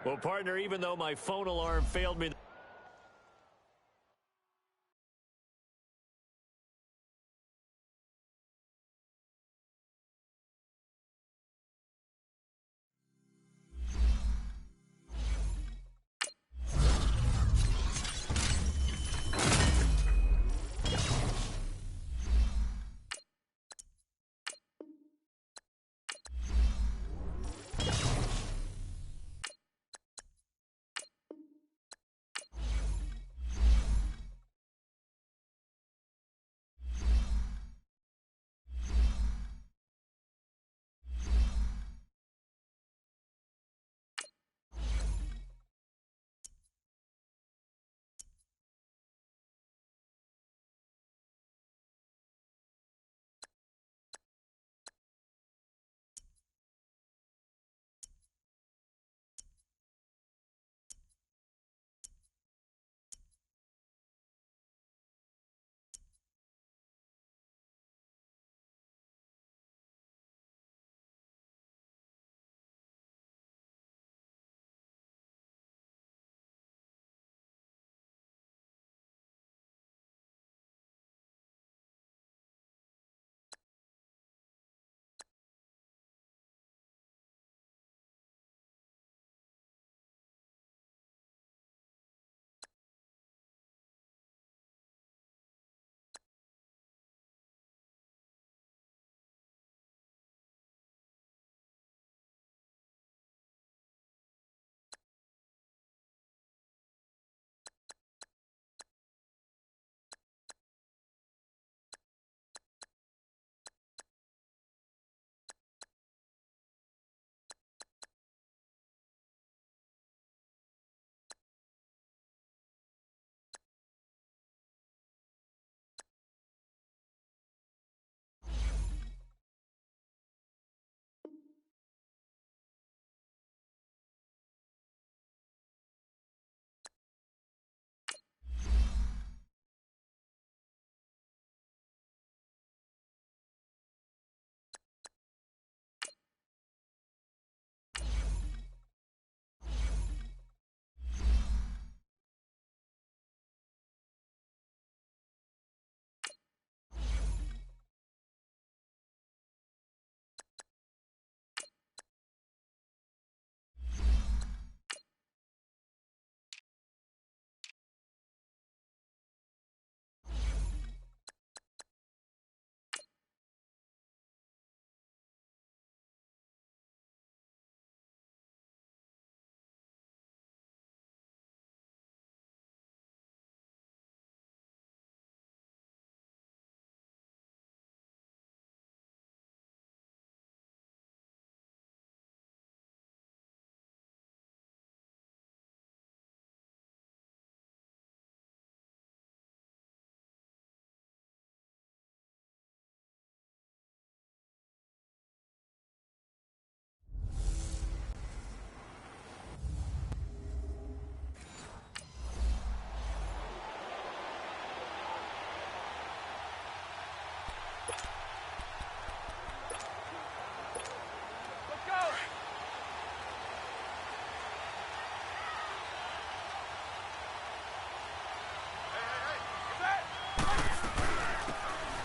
Well, partner, even though my phone alarm failed me...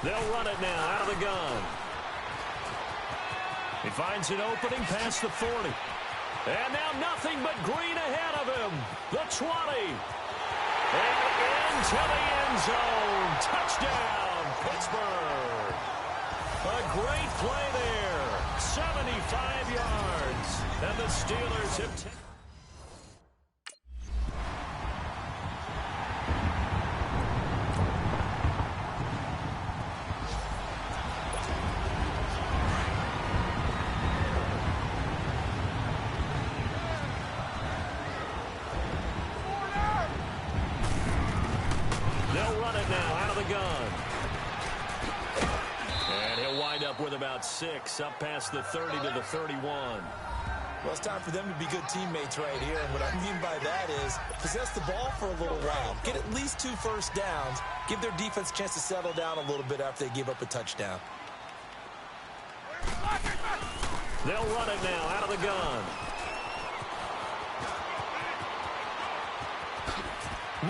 They'll run it now out of the gun. He finds an opening past the 40. And now nothing but green ahead of him. The 20. And into the end zone. Touchdown, Pittsburgh. A great play there. 75 yards. And the Steelers have taken. With about 6, up past the 30 to the 31. Well, it's time for them to be good teammates right here. And what I mean by that is possess the ball for a little while. Get at least 2 first downs. Give their defense a chance to settle down a little bit after they give up a touchdown. They'll run it now out of the gun.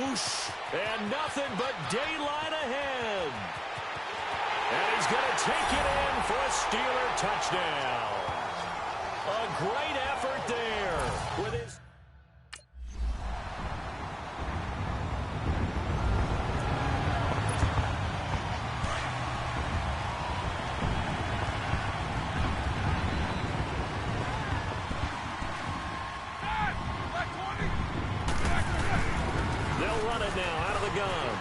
Whoosh. And nothing but daylight ahead. And he's going to take it in for a Steeler touchdown. A great effort there with his... They'll run it now out of the gun.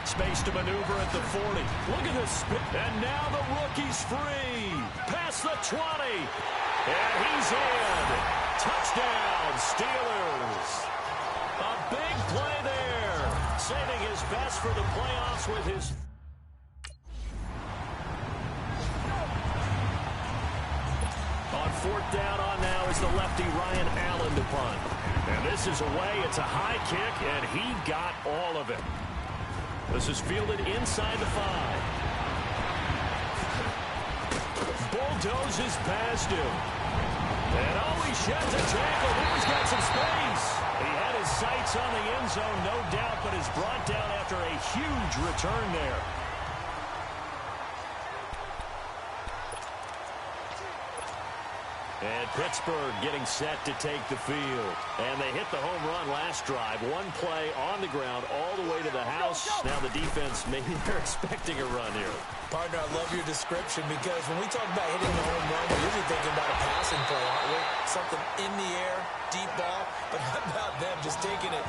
Space to maneuver at the 40. Look at this spin. And now the rookie's free. Past the 20. And he's in. Touchdown, Steelers. A big play there. Saving his best for the playoffs with his... On 4th down on now is the lefty Ryan Allen to punt. And this is away. It's a high kick, and he got all of it. This is fielded inside the 5. Bulldozes past him. And he sheds a tackle. He's got some space. He had his sights on the end zone, no doubt, but is brought down after a huge return there. And Pittsburgh getting set to take the field. And they hit the home run last drive. One play on the ground all the way to the house. Now the defense, maybe they're expecting a run here. Partner, I love your description because when we talk about hitting the home run, we're usually thinking about a passing play, aren't we? Something in the air, deep ball. But how about them just taking it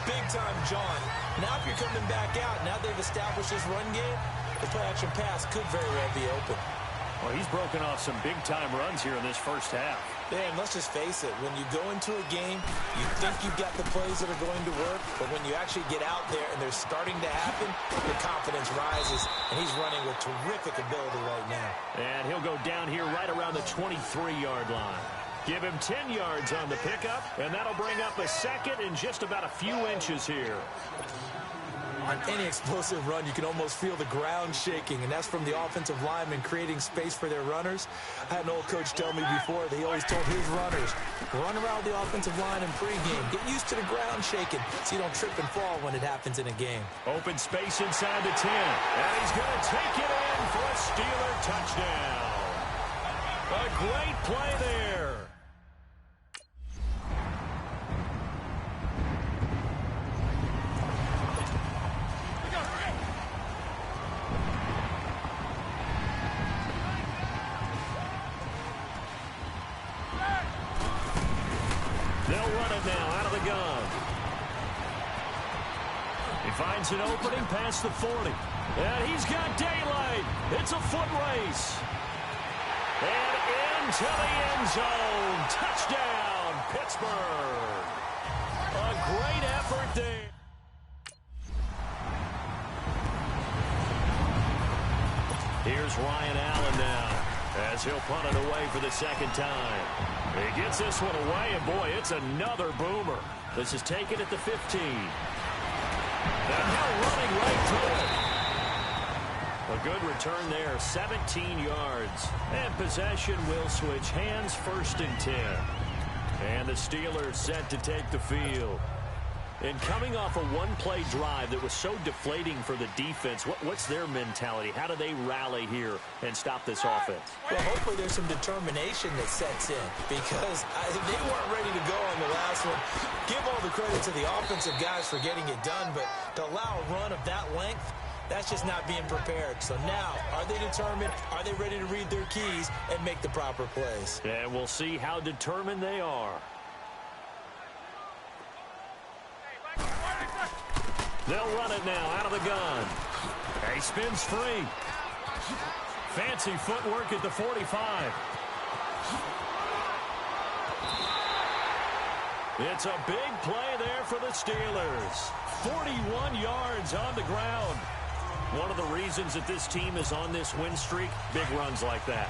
big-time, John? Now if you're coming back out, now they've established this run game, the play-action pass could very well be open. Well, he's broken off some big-time runs here in this first half. Yeah, and let's just face it. When you go into a game, you think you've got the plays that are going to work, but when you actually get out there and they're starting to happen, your confidence rises, and he's running with terrific ability right now. And he'll go down here right around the 23-yard line. Give him 10 yards on the pickup, and that'll bring up a second in just about a few inches here. On any explosive run, you can almost feel the ground shaking, and that's from the offensive linemen creating space for their runners. I had an old coach tell me before that he always told his runners, run around the offensive line in pregame. Get used to the ground shaking so you don't trip and fall when it happens in a game. Open space inside the 10, and he's going to take it in for a Steeler touchdown. A great play there. Finds an opening past the 40. And he's got daylight. It's a foot race. And into the end zone. Touchdown, Pittsburgh. A great effort there. Here's Ryan Allen now as he'll punt it away for the second time. He gets this one away, and boy, it's another boomer. This is taken at the 15. And now running right through it. A good return there, 17 yards. And possession will switch hands, 1st and 10. And the Steelers set to take the field. And coming off a one-play drive that was so deflating for the defense, what's their mentality? How do they rally here and stop this offense? Well, hopefully there's some determination that sets in because they weren't ready to go on the last one. Give all the credit to the offensive guys for getting it done, but to allow a run of that length, that's just not being prepared. So now, are they determined? Are they ready to read their keys and make the proper plays? And we'll see how determined they are. They'll run it now out of the gun. He spins free. Fancy footwork at the 45. It's a big play there for the Steelers. 41 yards on the ground. One of the reasons that this team is on this win streak, big runs like that.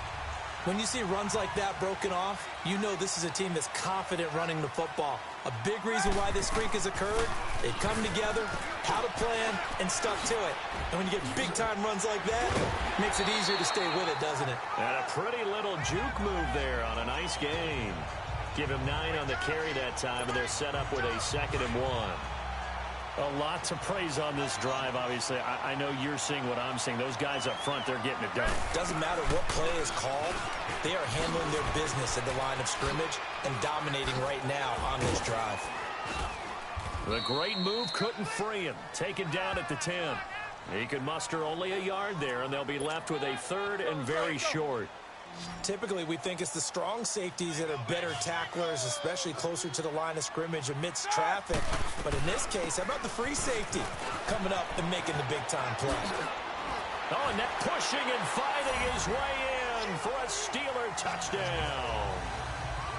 When you see runs like that broken off, you know this is a team that's confident running the football. A big reason why this streak has occurred, they've come together, had a plan, and stuck to it. And when you get big-time runs like that, it makes it easier to stay with it, doesn't it? And a pretty little juke move there on a nice gain. Give him 9 on the carry that time, and they're set up with a 2nd and 1. A lot to praise on this drive, obviously. I know you're seeing what I'm seeing. Those guys up front, they're getting it done. Doesn't matter what play is called. They are handling their business at the line of scrimmage and dominating right now on this drive. The great move couldn't free him. Taken down at the 10. He could muster only a yard there, and they'll be left with a 3rd and very short. Typically, we think it's the strong safeties that are better tacklers, especially closer to the line of scrimmage amidst traffic. But in this case, how about the free safety coming up and making the big-time play? Oh, and that pushing and fighting his way in for a Steeler touchdown.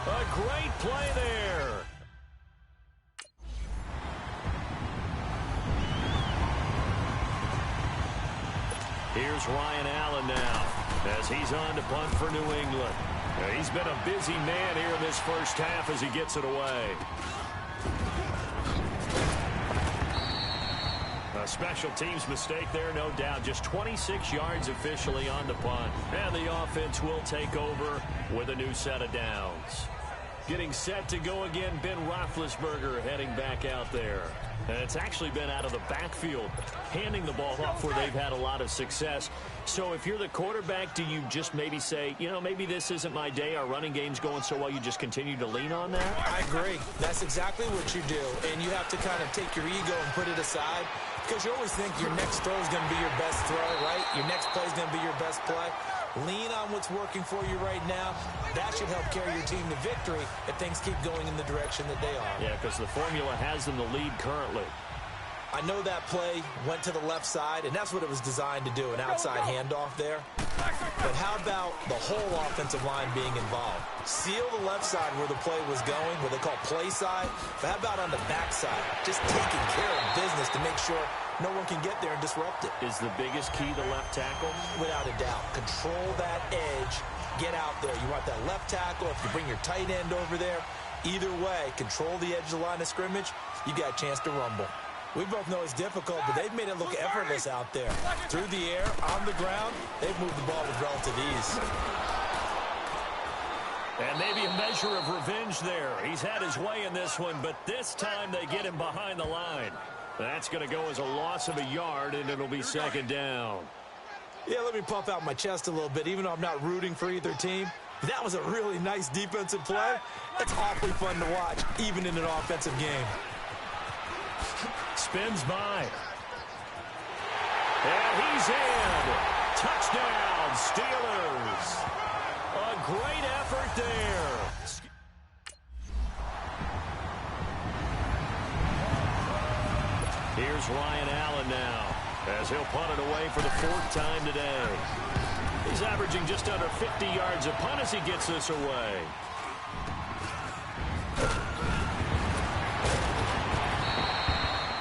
A great play there. Here's Ryan Allen now as he's on to punt for New England. He's been a busy man here in this first half as he gets it away. A special teams mistake there, no doubt. Just 26 yards officially on the punt. And the offense will take over with a new set of downs. Getting set to go again, Ben Roethlisberger heading back out there. And it's actually been out of the backfield, handing the ball off where they've had a lot of success. So if you're the quarterback, do you just maybe say, you know, maybe this isn't my day, our running game's going so well, you just continue to lean on that? I agree. That's exactly what you do. And you have to kind of take your ego and put it aside because you always think your next throw is going to be your best throw, right? Your next play is going to be your best play. Lean on what's working for you right now. That should help carry your team to victory if things keep going in the direction that they are. Yeah, because the formula has them the lead currently. I know that play went to the left side, and that's what it was designed to do, an outside handoff there. But how about the whole offensive line being involved? Seal the left side where the play was going, what they call play side. But how about on the back side? Just taking care of business to make sure no one can get there and disrupt it. Is the biggest key the left tackle? Without a doubt. Control that edge. Get out there. You want that left tackle. If you bring your tight end over there, either way, control the edge of the line of scrimmage, you got a chance to rumble. We both know it's difficult, but they've made it look effortless out there. Through the air, on the ground, they've moved the ball with relative ease. And maybe a measure of revenge there. He's had his way in this one, but this time they get him behind the line. That's going to go as a loss of a yard, and it'll be 2nd down. Yeah, let me puff out my chest a little bit, even though I'm not rooting for either team. That was a really nice defensive play. That's awfully fun to watch, even in an offensive game. Spins by. And he's in. Touchdown, Steelers. A great effort there. Here's Ryan Allen now as he'll punt it away for the 4th time today. He's averaging just under 50 yards a punt as he gets this away.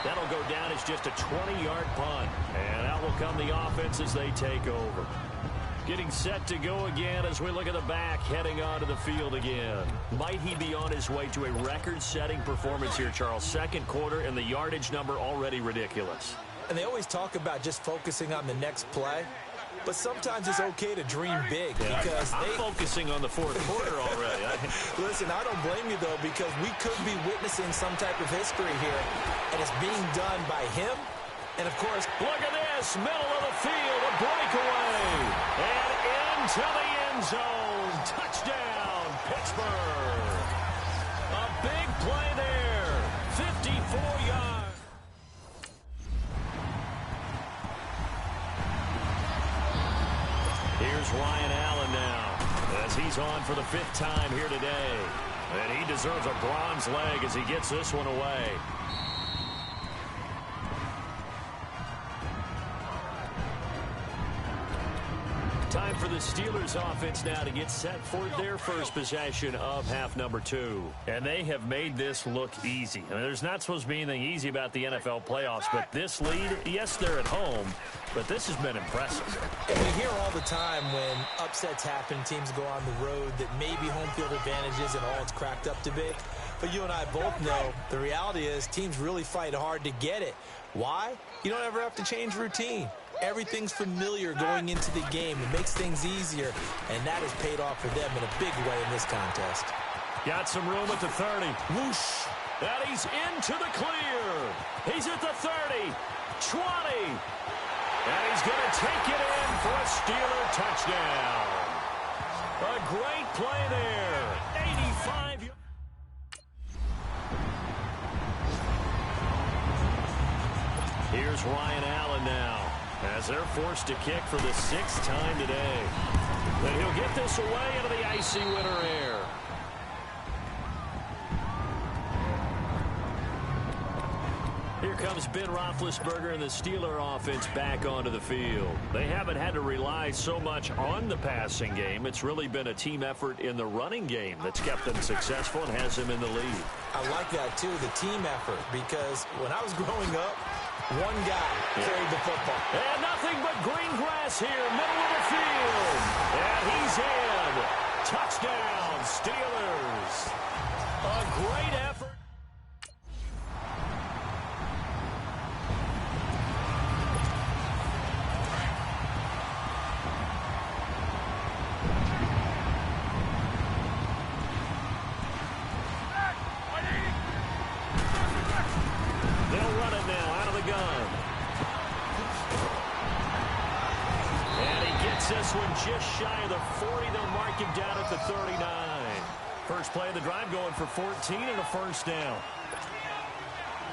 That'll go down as just a 20-yard punt. And out will come the offense as they take over. Getting set to go again as we look at the back, heading onto the field again. Might he be on his way to a record-setting performance here, Charles? 2nd quarter, and the yardage number already ridiculous. And they always talk about just focusing on the next play. but sometimes it's okay to dream big because I'm focusing on the fourth quarter already. Listen, I don't blame you, though, because we could be witnessing some type of history here, and it's being done by him. And, of course, look at this, middle of the field, a breakaway, and into the end zone. Touchdown, Pittsburgh. A big play there, 54 yards. Here's Ryan Allen now, as he's on for the 5th time here today. And he deserves a bronze leg as he gets this one away. Time for the Steelers offense now to get set for their first possession of half number 2. And they have made this look easy. I mean, there's not supposed to be anything easy about the NFL playoffs, but this lead, yes, they're at home, but this has been impressive. And we hear all the time when upsets happen, teams go on the road, that maybe home field advantage isn't all it's cracked up to be. But you and I both know the reality is teams really fight hard to get it. Why? You don't ever have to change routine. Everything's familiar going into the game. It makes things easier, and that has paid off for them in a big way in this contest. Got some room at the 30. Whoosh. And he's into the clear. He's at the 30, 20. And he's going to take it in for a Steeler touchdown. A great play there. 85 yards. Here's Ryan Allen now, as they're forced to kick for the 6th time today. And he'll get this away into the icy winter air. Here comes Ben Roethlisberger and the Steeler offense back onto the field. They haven't had to rely so much on the passing game. It's really been a team effort in the running game that's kept them successful and has them in the lead. I like that, too, the team effort, because when I was growing up, one guy carried the football. And nothing but green grass here, middle of the field. And he's in. Touchdown, Steelers. A great effort. They'll run it now out of the gun. And he gets this one just shy of the 40. They'll mark him down at the 39. First play of the drive going for 14 and a first down.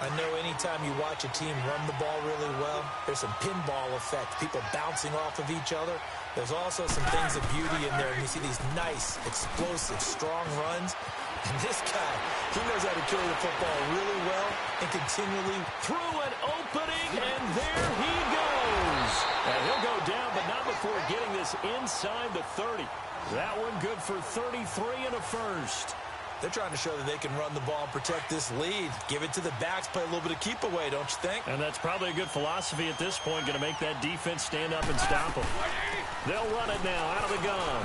I know anytime you watch a team run the ball really well, there's some pinball effect, people bouncing off of each other. There's also some things of beauty in there, and you see these nice, explosive, strong runs. And this guy, he knows how to carry the football really well and continually through an opening, and there he goes. And he'll go down, but not before getting this inside the 30. That one good for 33 and a first. They're trying to show that they can run the ball and protect this lead. Give it to the backs, play a little bit of keep away, don't you think? And that's probably a good philosophy at this point, going to make that defense stand up and stop them. They'll run it now out of the gun.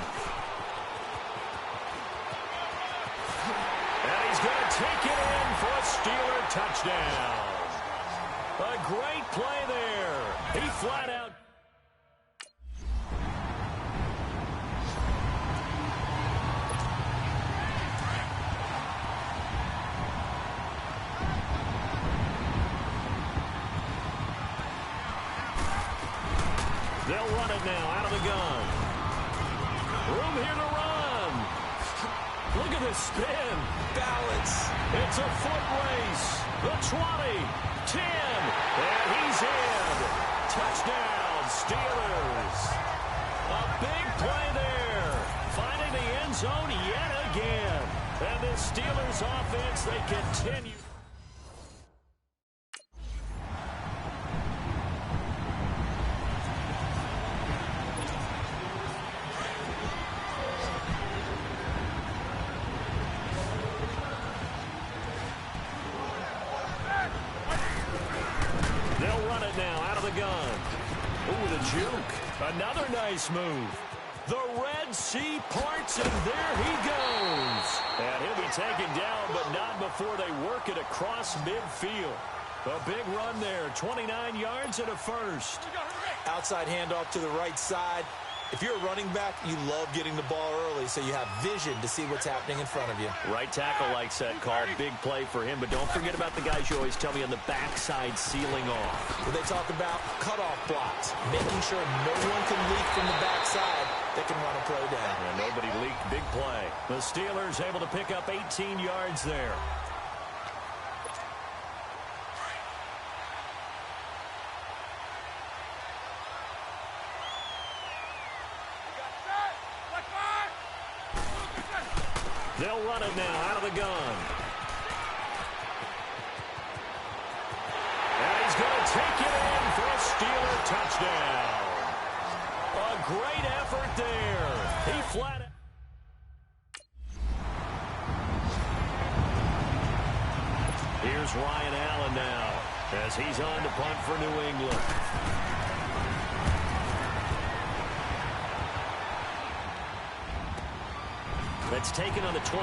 And he's going to take it in for a Steeler touchdown. A great play there. He flat out. They'll run it now out of the gun. Room here to run. Look at this spin. Balance. It's a foot race. The 20, 10, and he's in. Touchdown, Steelers. A big play there. Finding the end zone yet again. And the Steelers offense, they continue. Another nice move. The Red Sea parts, and there he goes. And he'll be taken down, but not before they work it across midfield. A big run there, 29 yards and a first. Outside handoff to the right side. If you're a running back, you love getting the ball early so you have vision to see what's happening in front of you. Right tackle likes that call. Big play for him, but don't forget about the guys you always tell me on the backside sealing off. When they talk about cutoff blocks, making sure no one can leak from the backside that can run a play down. And nobody leaked. Big play. The Steelers able to pick up 18 yards there. They'll run it now out of the gun. And he's going to take it in for a Steeler touchdown. A great effort there. He flat. Here's Ryan Allen now as he's on to punt for New England. That's taken on the 25.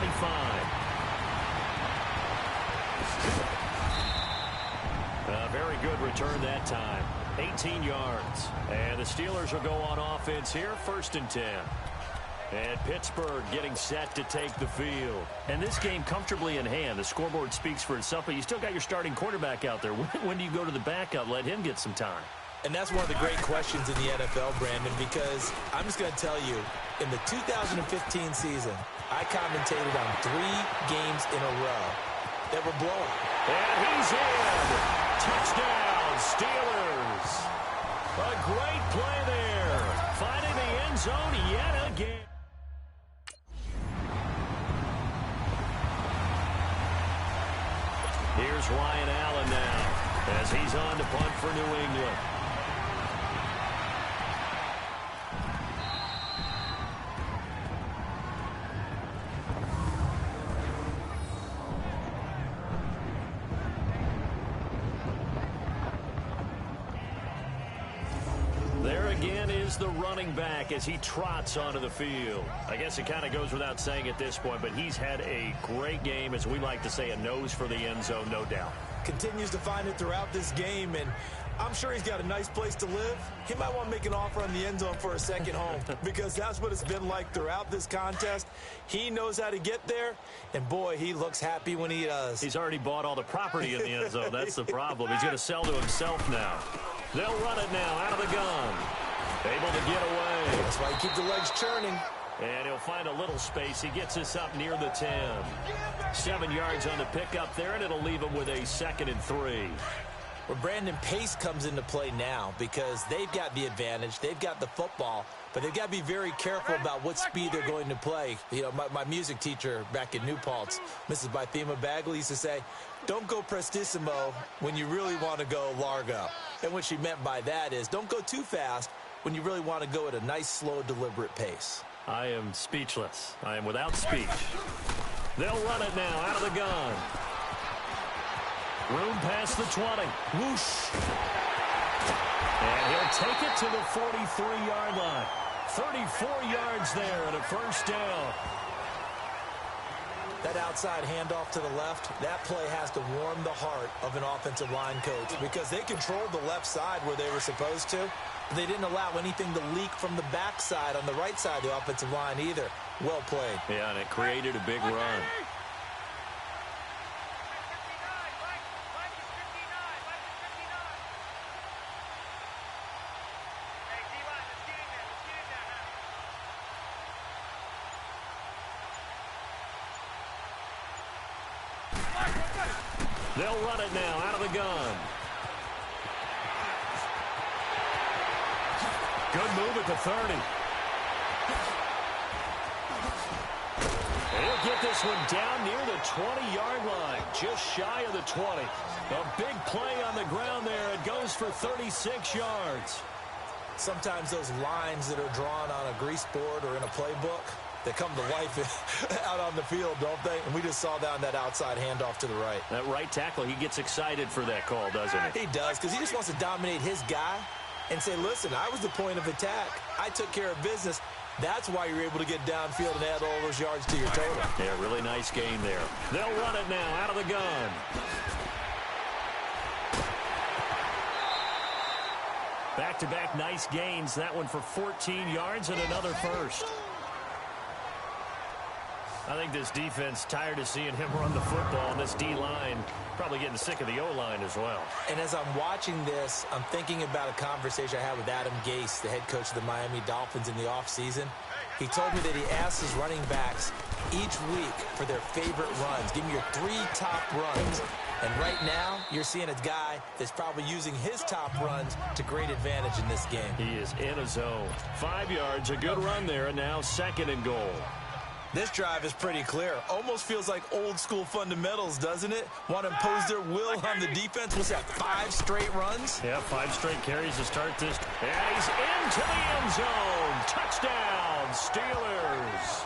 A very good return that time. 18 yards. And the Steelers will go on offense here, 1st and 10. And Pittsburgh getting set to take the field. And this game comfortably in hand. The scoreboard speaks for itself, but you still got your starting quarterback out there. When do you go to the backup? Let him get some time. And that's one of the great questions in the NFL, Brandon, because I'm just going to tell you, in the 2015 season, I commentated on 3 games in a row that were blown. And he's in. Touchdown, Steelers. A great play there. Finding the end zone yet again. Here's Ryan Allen now as he's on to punt for New England. The running back as he trots onto the field. I guess it kind of goes without saying at this point, but he's had a great game, as we like to say, a nose for the end zone, no doubt. Continues to find it throughout this game, and I'm sure he's got a nice place to live. He might want to make an offer on the end zone for a second home because that's what it's been like throughout this contest. He knows how to get there, and boy, he looks happy when he does. He's already bought all the property in the end zone. That's the problem. He's going to sell to himself now. They'll run it now out of the gun. Able to get away. That's why you keep the legs churning. And he'll find a little space. He gets us up near the 10. 7 yards on the pickup there, and it'll leave him with a 2nd and 3. Well, Brandon, pace comes into play now because they've got the advantage. They've got the football, but they've got to be very careful about what speed they're going to play. You know, my music teacher back in New Paltz, Mrs. Bythema Bagley, used to say, don't go prestissimo when you really want to go largo. And what she meant by that is don't go too fast when you really want to go at a nice, slow, deliberate pace. I am speechless. I am without speech. They'll run it now out of the gun. Room past the 20. Whoosh. And he'll take it to the 43-yard line. 34 yards there and a 1st down. That outside handoff to the left, that play has to warm the heart of an offensive line coach because they controlled the left side where they were supposed to. But they didn't allow anything to leak from the backside on the right side of the offensive line either. Well played. Yeah, and it created a big run. They'll run it now out of the gun. Good move at the 30. He'll get this one down near the 20-yard line, just shy of the 20. A big play on the ground there. It goes for 36 yards. Sometimes those lines that are drawn on a grease board or in a playbook, they come to life out on the field, don't they? And we just saw that on that outside handoff to the right. That right tackle, he gets excited for that call, doesn't he? He does, because he just wants to dominate his guy and say, listen, I was the point of attack. I took care of business. That's why you're able to get downfield and add all those yards to your total. Yeah, really nice game there. They'll run it now out of the gun. Back-to-back nice gains. That one for 14 yards and another first. I think this defense tired of seeing him run the football, and this D-line probably getting sick of the O-line as well. And as I'm watching this, I'm thinking about a conversation I had with Adam Gase, the head coach of the Miami Dolphins, in the offseason. He told me that he asked his running backs each week for their favorite runs. Give me your 3 top runs. And right now, you're seeing a guy that's probably using his top runs to great advantage in this game. He is in a zone. 5 yards, a good run there, and now 2nd and goal. This drive is pretty clear. Almost feels like old school fundamentals, doesn't it? Want to impose their will on the defense. What's that, 5 straight runs? Yeah, 5 straight carries to start this. And he's into the end zone. Touchdown, Steelers.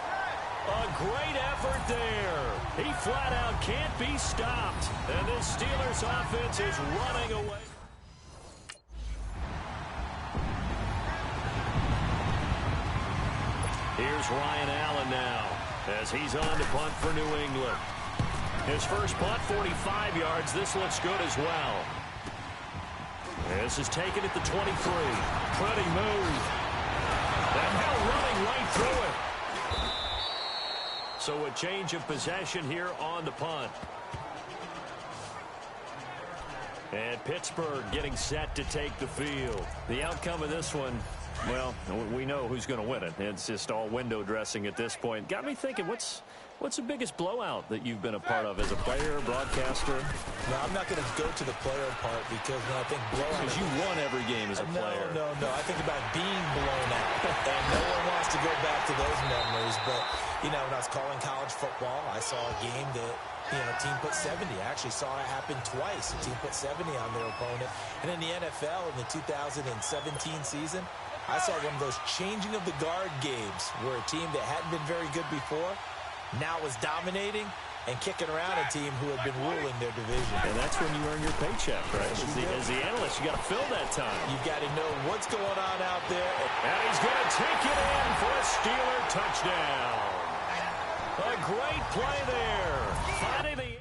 A great effort there. He flat out can't be stopped. And this Steelers offense is running away. Here's Ryan Allen now as he's on to punt for New England. His first punt, 45 yards. This looks good as well. This is taken at the 23. Pretty move. And now running right through it. So a change of possession here on the punt. And Pittsburgh getting set to take the field. The outcome of this one, well, we know who's going to win it. It's just all window dressing at this point. Got me thinking, what's the biggest blowout that you've been a part of as a player, broadcaster? No, I'm not going to go to the player part because when I think blowout... Because you won every game as a player. No. I think about being blown out. And no one wants to go back to those memories. But, you know, when I was calling college football, I saw a game that, you know, a team put 70. I actually saw it happen twice. A team put 70 on their opponent. And in the NFL, in the 2017 season, I saw one of those changing of the guard games where a team that hadn't been very good before now was dominating and kicking around a team who had been ruling their division. And that's when you earn your paycheck, right? As the analyst, you got to fill that time. You've got to know what's going on out there. And he's going to take it in for a Steeler touchdown. A great play there. Finding the...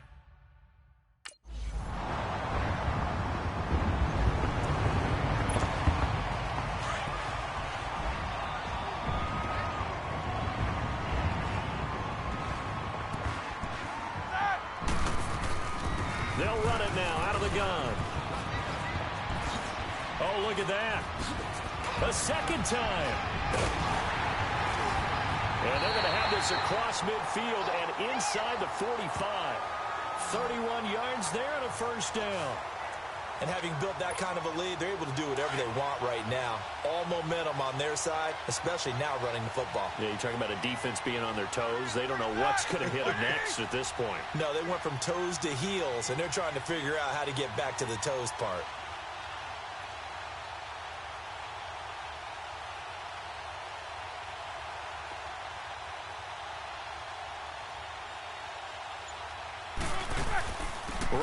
They'll run it now out of the gun. Oh, look at that. A second time. And they're going to have this across midfield and inside the 45. 31 yards there and a first down. And having built that kind of a lead, they're able to do whatever they want right now. All momentum on their side, especially now running the football. Yeah, you're talking about a defense being on their toes. They don't know what's going to hit them next at this point. No, they went from toes to heels, and they're trying to figure out how to get back to the toes part.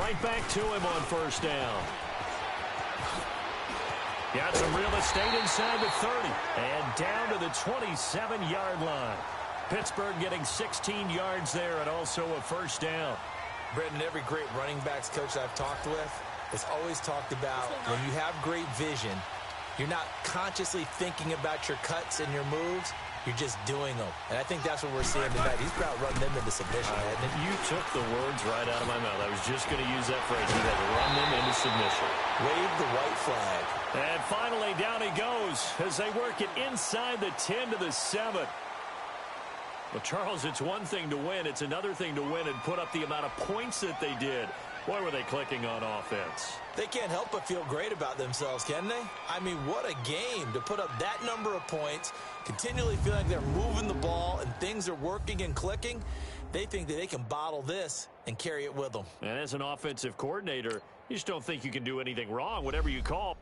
Right back to him on first down. Got some real estate inside the 30. And down to the 27-yard line. Pittsburgh getting 16 yards there and also a first down. Brendan, every great running backs coach I've talked with has always talked about when you have great vision, you're not consciously thinking about your cuts and your moves. You're just doing them. And I think that's what we're seeing tonight. He's about running them into submission, hasn't he? You took the words right out of my mouth. I was just going to use that phrase. He had to run them into submission. Wave the white flag. And finally, down he goes as they work it inside the 10 to the 7. Well, Charles, it's one thing to win. It's another thing to win and put up the amount of points that they did. Boy, were they clicking on offense. They can't help but feel great about themselves, can they? I mean, what a game to put up that number of points, continually feeling like they're moving the ball and things are working and clicking. They think that they can bottle this and carry it with them. And as an offensive coordinator, you just don't think you can do anything wrong, whatever you call.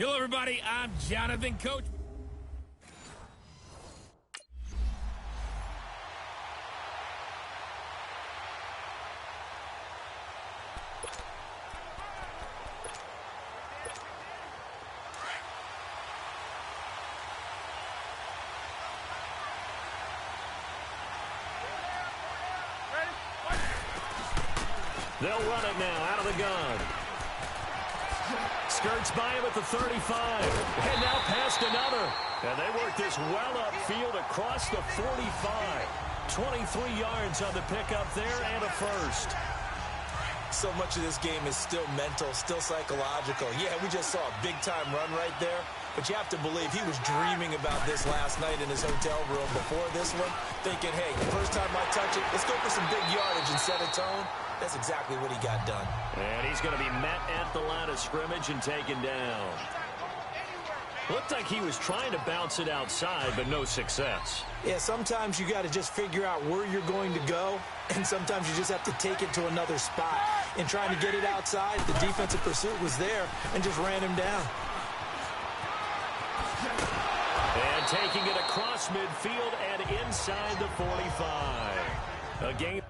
Hello, everybody. I'm Jonathan, Coach. They'll run it now out of the gun. Skirts by him at the 35. And now past another. And they work this well upfield across the 45. 23 yards on the pickup there and a first. So much of this game is still mental, still psychological. Yeah, we just saw a big-time run right there. But you have to believe he was dreaming about this last night in his hotel room before this one, thinking, hey, first time I touch it, let's go for some big yardage and set a tone. That's exactly what he got done. And he's going to be met at the line of scrimmage and taken down. Looked like he was trying to bounce it outside, but no success. Yeah, sometimes you got to just figure out where you're going to go, and sometimes you just have to take it to another spot. And trying to get it outside, the defensive pursuit was there and just ran him down. And taking it across midfield and inside the 45. A game.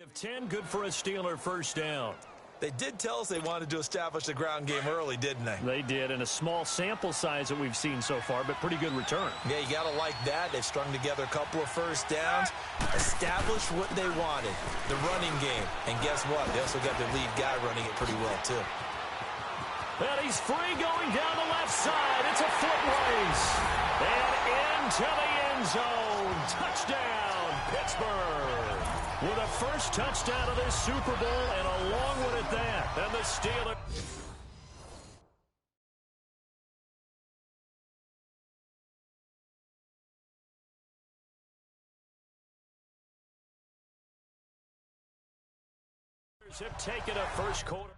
Of 10, good for a Steeler first down. They did tell us they wanted to establish the ground game early, didn't they? They did, in a small sample size that we've seen so far, but pretty good return. Yeah, you got to like that. They've strung together a couple of first downs, established what they wanted, the running game. And guess what? They also got their lead guy running it pretty well, too. And he's free going down the left side. It's a foot race. And into the end zone. Touchdown, Pittsburgh. With a first touchdown of this Super Bowl and a long one at that. And the Steelers have taken a first quarter.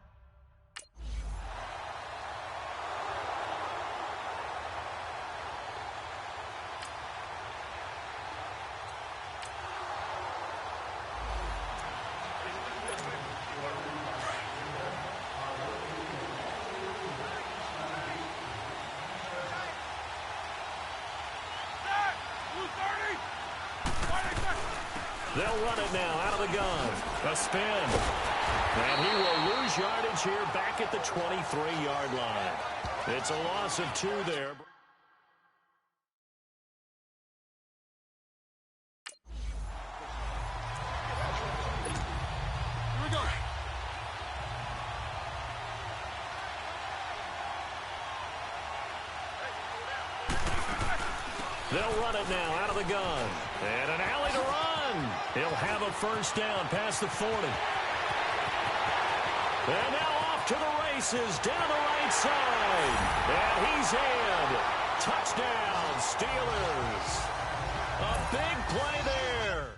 They'll run it now out of the gun. A spin. And he will lose yardage here back at the 23-yard line. It's a loss of 2 there. Here we go. They'll run it now out of the gun. And an alley to run. He'll have a first down past the 40. And now off to the races down the right side. And he's in. Touchdown, Steelers. A big play there.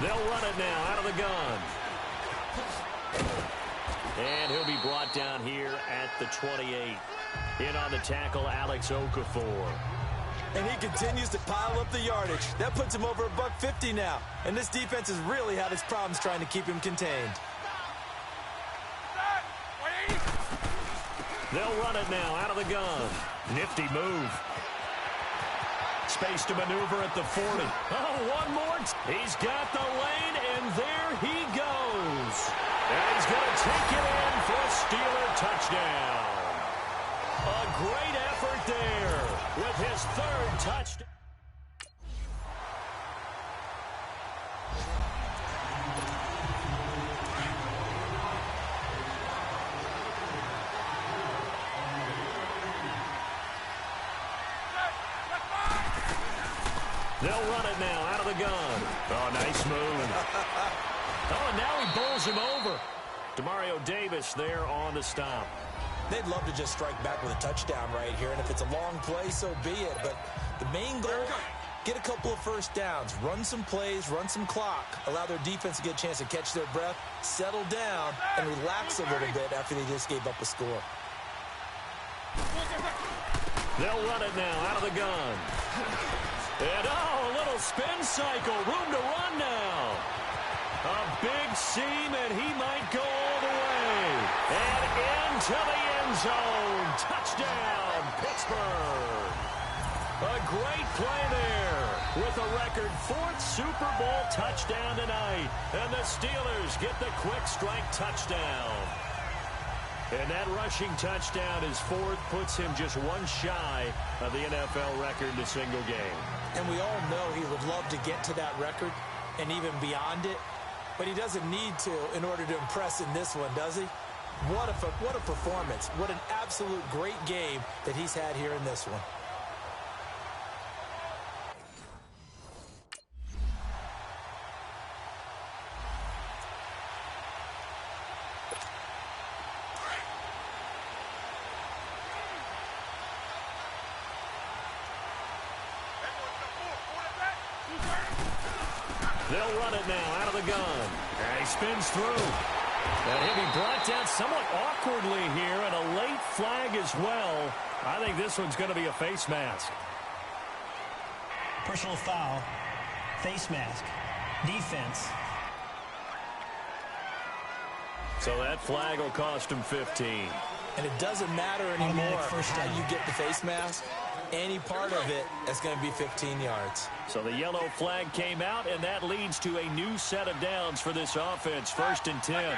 They'll run it now out of the gun. And he'll be brought down here at the 28. In on the tackle, Alex Okafor. And he continues to pile up the yardage. That puts him over $150 now. And this defense has really had its problems trying to keep him contained. They'll run it now out of the gun. Nifty move. Space to maneuver at the 40. Oh, one more. He's got the lane, and there he goes. And he's going to take it in for a Steeler touchdown. A great effort there with his 3rd touchdown. They'll run it now out of the gun. Oh, nice move. Oh, and now he bowls him over. Demario Davis there on the stop. They'd love to just strike back with a touchdown right here, and if it's a long play, so be it. But the main goal, get a couple of first downs, run some plays, run some clock, allow their defense to get a chance to catch their breath, settle down, and relax a little bit after they just gave up a score. They'll run it now out of the gun. And, oh, a little spin cycle. Room to run now. A big seam, and he might go all the way. And into the end zone. Touchdown, Pittsburgh. A great play there with a record 4th Super Bowl touchdown tonight. And the Steelers get the quick strike touchdown. And that rushing touchdown is 4th, puts him just one shy of the NFL record in a single game. And we all know he would love to get to that record and even beyond it, but he doesn't need to in order to impress in this one, does he? What a performance. What an absolute great game that he's had here in this one. They'll run it now out of the gun. And he spins through. And he'll be brought down somewhat awkwardly here, and a late flag as well. I think this one's going to be a face mask. Personal foul, face mask. Defense. So that flag will cost him 15. And it doesn't matter anymore how you get the face mask. Any part of it is going to be 15 yards. So the yellow flag came out, and that leads to a new set of downs for this offense. 1st and 10.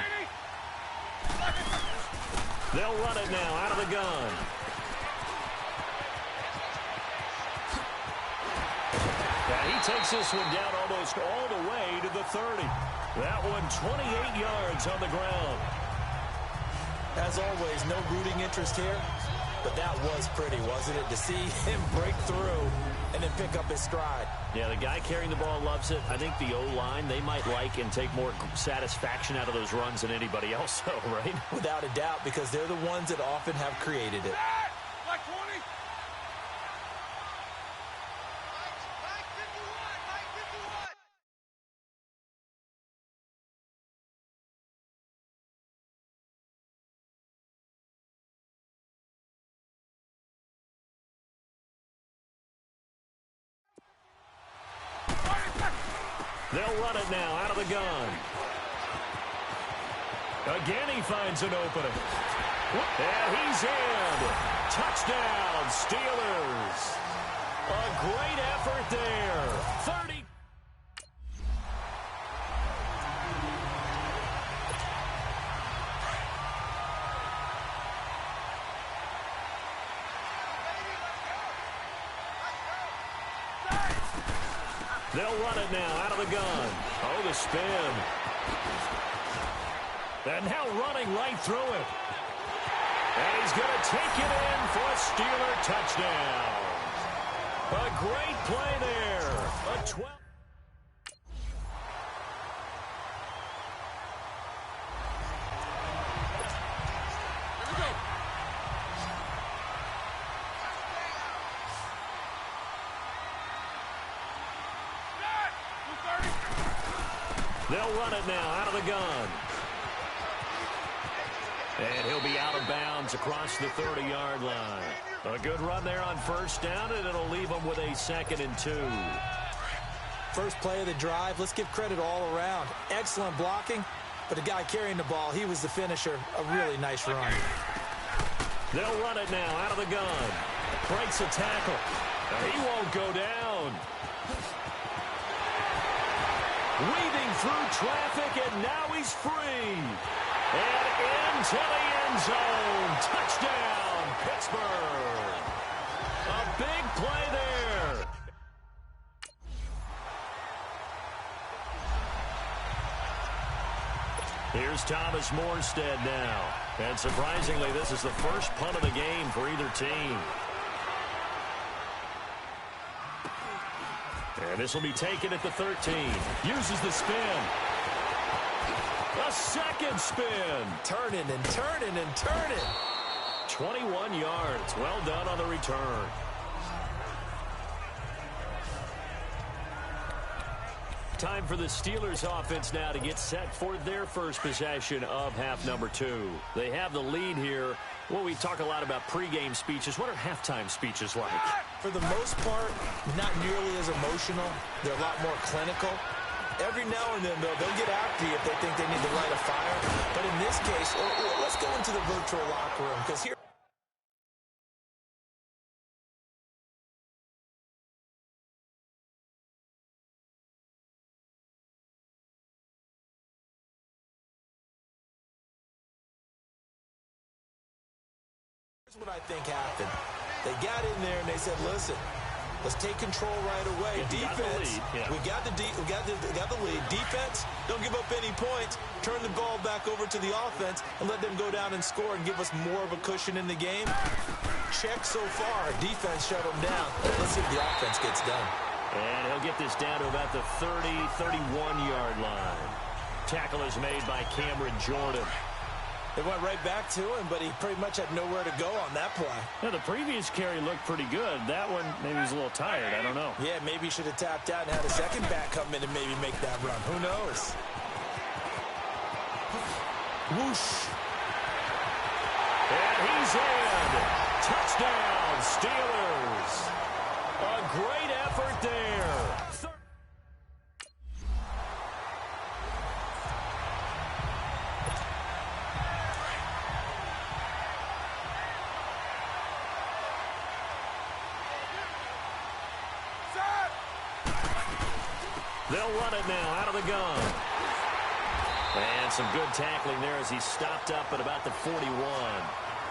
They'll run it now out of the gun. And he takes this one down almost all the way to the 30. That one 28 yards on the ground. As always, no rooting interest here, but that was pretty, wasn't it? To see him break through and then pick up his stride. Yeah, the guy carrying the ball loves it. I think the O-line, they might like and take more satisfaction out of those runs than anybody else, though, right? Without a doubt, because they're the ones that often have created it. Like 20. They'll run it now out of the gun. Again, he finds an opening. And he's in. Touchdown, Steelers. A great effort there. 30. They'll run it now out of the gun. Oh, the spin. And now running right through it. And he's going to take it in for a Steeler touchdown. A great play there. A 12. They'll run it now out of the gun. And he'll be out of bounds across the 30-yard line. A good run there on 1st down, and it'll leave them with a 2nd and 2. First play of the drive, let's give credit all around. Excellent blocking, but the guy carrying the ball, he was the finisher. A really nice run. They'll run it now out of the gun. Breaks a tackle. He won't go down. Weaving through traffic, and now he's free. And into the end zone. Touchdown, Pittsburgh. A big play there. Here's Thomas Morstead now. And surprisingly, this is the first punt of the game for either team. And this will be taken at the 13. Uses the spin. A second spin. Turning and turning and turning. 21 yards. Well done on the return. Time for the Steelers offense now to get set for their first possession of half number 2. They have the lead here. Well, we talk a lot about pregame speeches. What are halftime speeches like? For the most part, not nearly as emotional. They're a lot more clinical. Every now and then, though, they'll get after you if they think they need to light a fire. But in this case, let's go into the virtual locker room, because here here's what I think happened. They got in there and they said, listen, let's take control right away. Yeah, Defense, we got the lead. Defense, don't give up any points. Turn the ball back over to the offense and let them go down and score and give us more of a cushion in the game. Check so far. Defense shut them down. Let's see if the offense gets done. And he'll get this down to about the 30, 31-yard line. Tackle is made by Cameron Jordan. They went right back to him, but he pretty much had nowhere to go on that play. Yeah, the previous carry looked pretty good. That one, maybe he was a little tired. I don't know. Yeah, maybe he should have tapped out and had a second back come in and maybe make that run. Who knows? Whoosh. And he's in. Touchdown, Steelers. A great effort there. They'll run it now out of the gun. And some good tackling there as he stopped up at about the 41.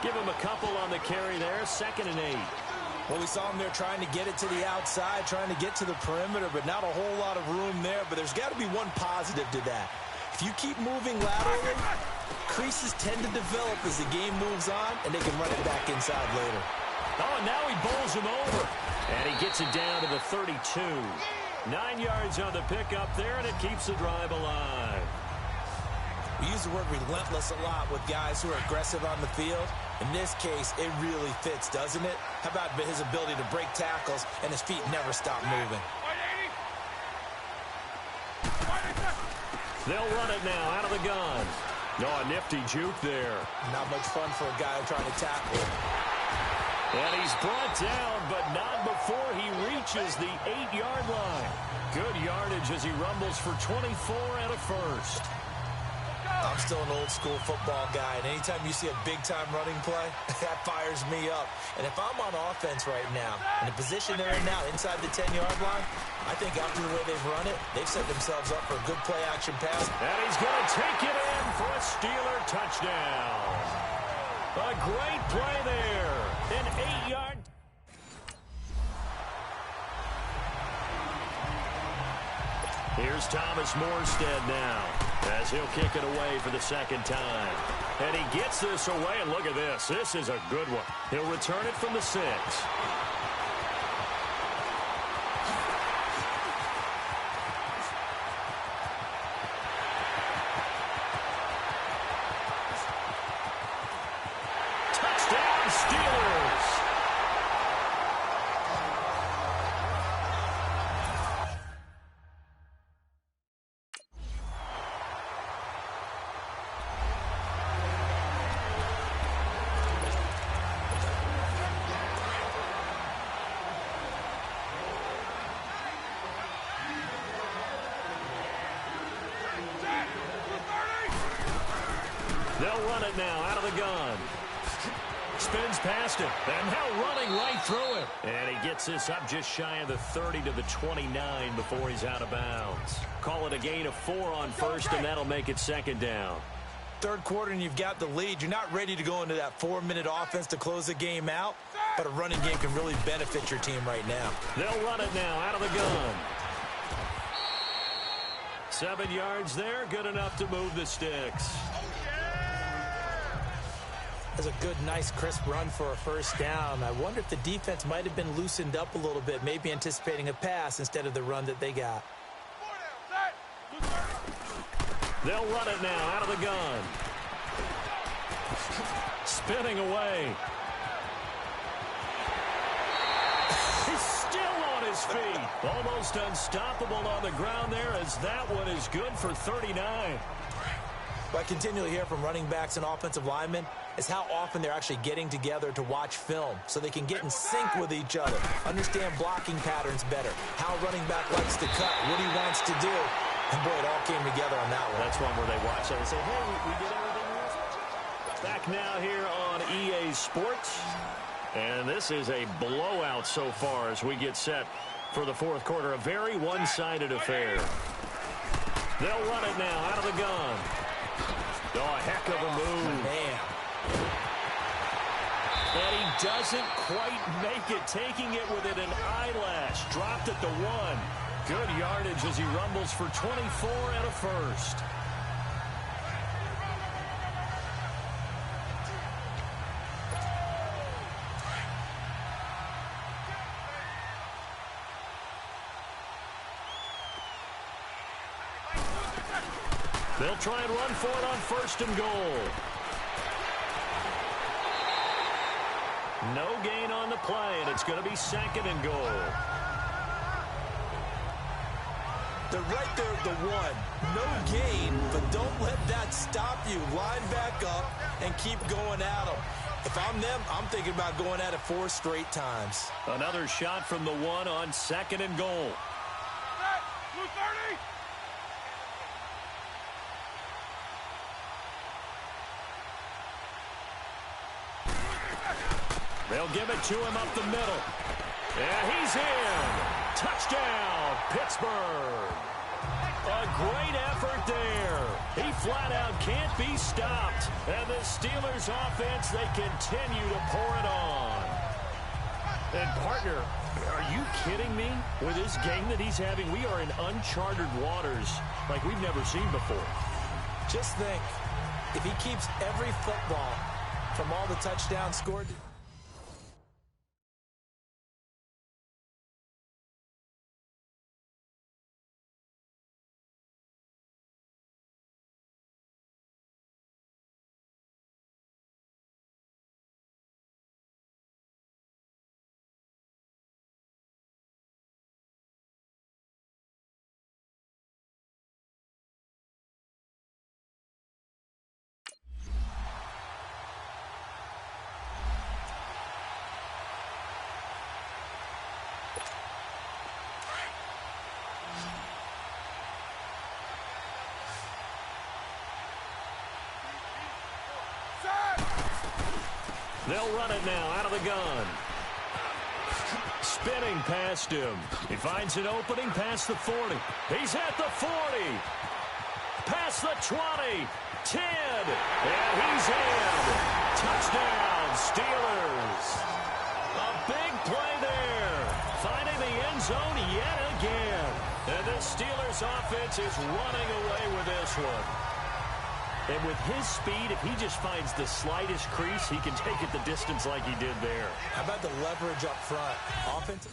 Give him a couple on the carry there, 2nd and 8. Well, we saw him there trying to get it to the outside, trying to get to the perimeter, but not a whole lot of room there. But there's got to be one positive to that. If you keep moving laterally, creases tend to develop as the game moves on, and they can run it back inside later. Oh, and now he bowls him over. And he gets it down to the 32. 9 yards on the pickup there, and it keeps the drive alive. We use the word relentless a lot with guys who are aggressive on the field. In this case, it really fits, doesn't it? How about his ability to break tackles and his feet never stop moving? They'll run it now out of the gun. No, a nifty juke there. Not much fun for a guy trying to tackle. And he's brought down, but not before he reaches the 8-yard line. Good yardage as he rumbles for 24 and a first. I'm still an old-school football guy, and anytime you see a big-time running play, that fires me up. And if I'm on offense right now, in the position they're in now, inside the 10-yard line, I think after the way they've run it, they've set themselves up for a good play-action pass. And he's going to take it in for a Steeler touchdown. A great play there. An 8-yard. Here's Thomas Morstead now as he'll kick it away for the 2nd time. And he gets this away, and look at this. This is a good one. He'll return it from the 6. Touchdown, Steelers! They'll run it now out of the gun. Spins past him, and now running right through him. And he gets this up just shy of the 30 to the 29 before he's out of bounds. Call it a gain of 4 on first, and that'll make it 2nd down. Third quarter, and you've got the lead. You're not ready to go into that 4-minute offense to close the game out, but a running game can really benefit your team right now. They'll run it now out of the gun. 7 yards there, good enough to move the sticks. That's a good, nice, crisp run for a first down. I wonder if the defense might have been loosened up a little bit, maybe anticipating a pass instead of the run that they got. They'll run it now out of the gun. Spinning away. He's still on his feet. Almost unstoppable on the ground there as that one is good for 39. What I continually hear from running backs and offensive linemen is how often they're actually getting together to watch film so they can get in sync with each other, understand blocking patterns better, how a running back likes to cut, what he wants to do. And, boy, it all came together on that one. That's one where they watch that and say, hey, we did everything we were supposed to. Back now here on EA Sports. And this is a blowout so far as we get set for the 4th quarter. A very one-sided affair. They'll run it now out of the gun. Oh, a heck of a move. Man. And he doesn't quite make it, taking it within an eyelash. Dropped at the 1. Good yardage as he rumbles for 24 and a first. They'll try and run for it on 1st and goal. No gain on the play, and it's going to be 2nd and goal. They're right there at the 1. No gain, but don't let that stop you. Line back up and keep going at them. If I'm them, I'm thinking about going at it 4 straight times. Another shot from the 1 on 2nd and goal. They'll give it to him up the middle. And he's in. Touchdown, Pittsburgh. A great effort there. He flat out can't be stopped. And the Steelers offense, they continue to pour it on. And partner, are you kidding me? With this game that he's having, we are in uncharted waters like we've never seen before. Just think, if he keeps every football from all the touchdowns scored... They'll run it now out of the gun. Spinning past him. He finds an opening past the 40. He's at the 40. Past the 20. 10. And he's in. Touchdown, Steelers. A big play there. Finding the end zone yet again. And the Steelers offense is running away with this one. And with his speed, if he just finds the slightest crease, he can take it the distance like he did there. How about the leverage up front? Offensive.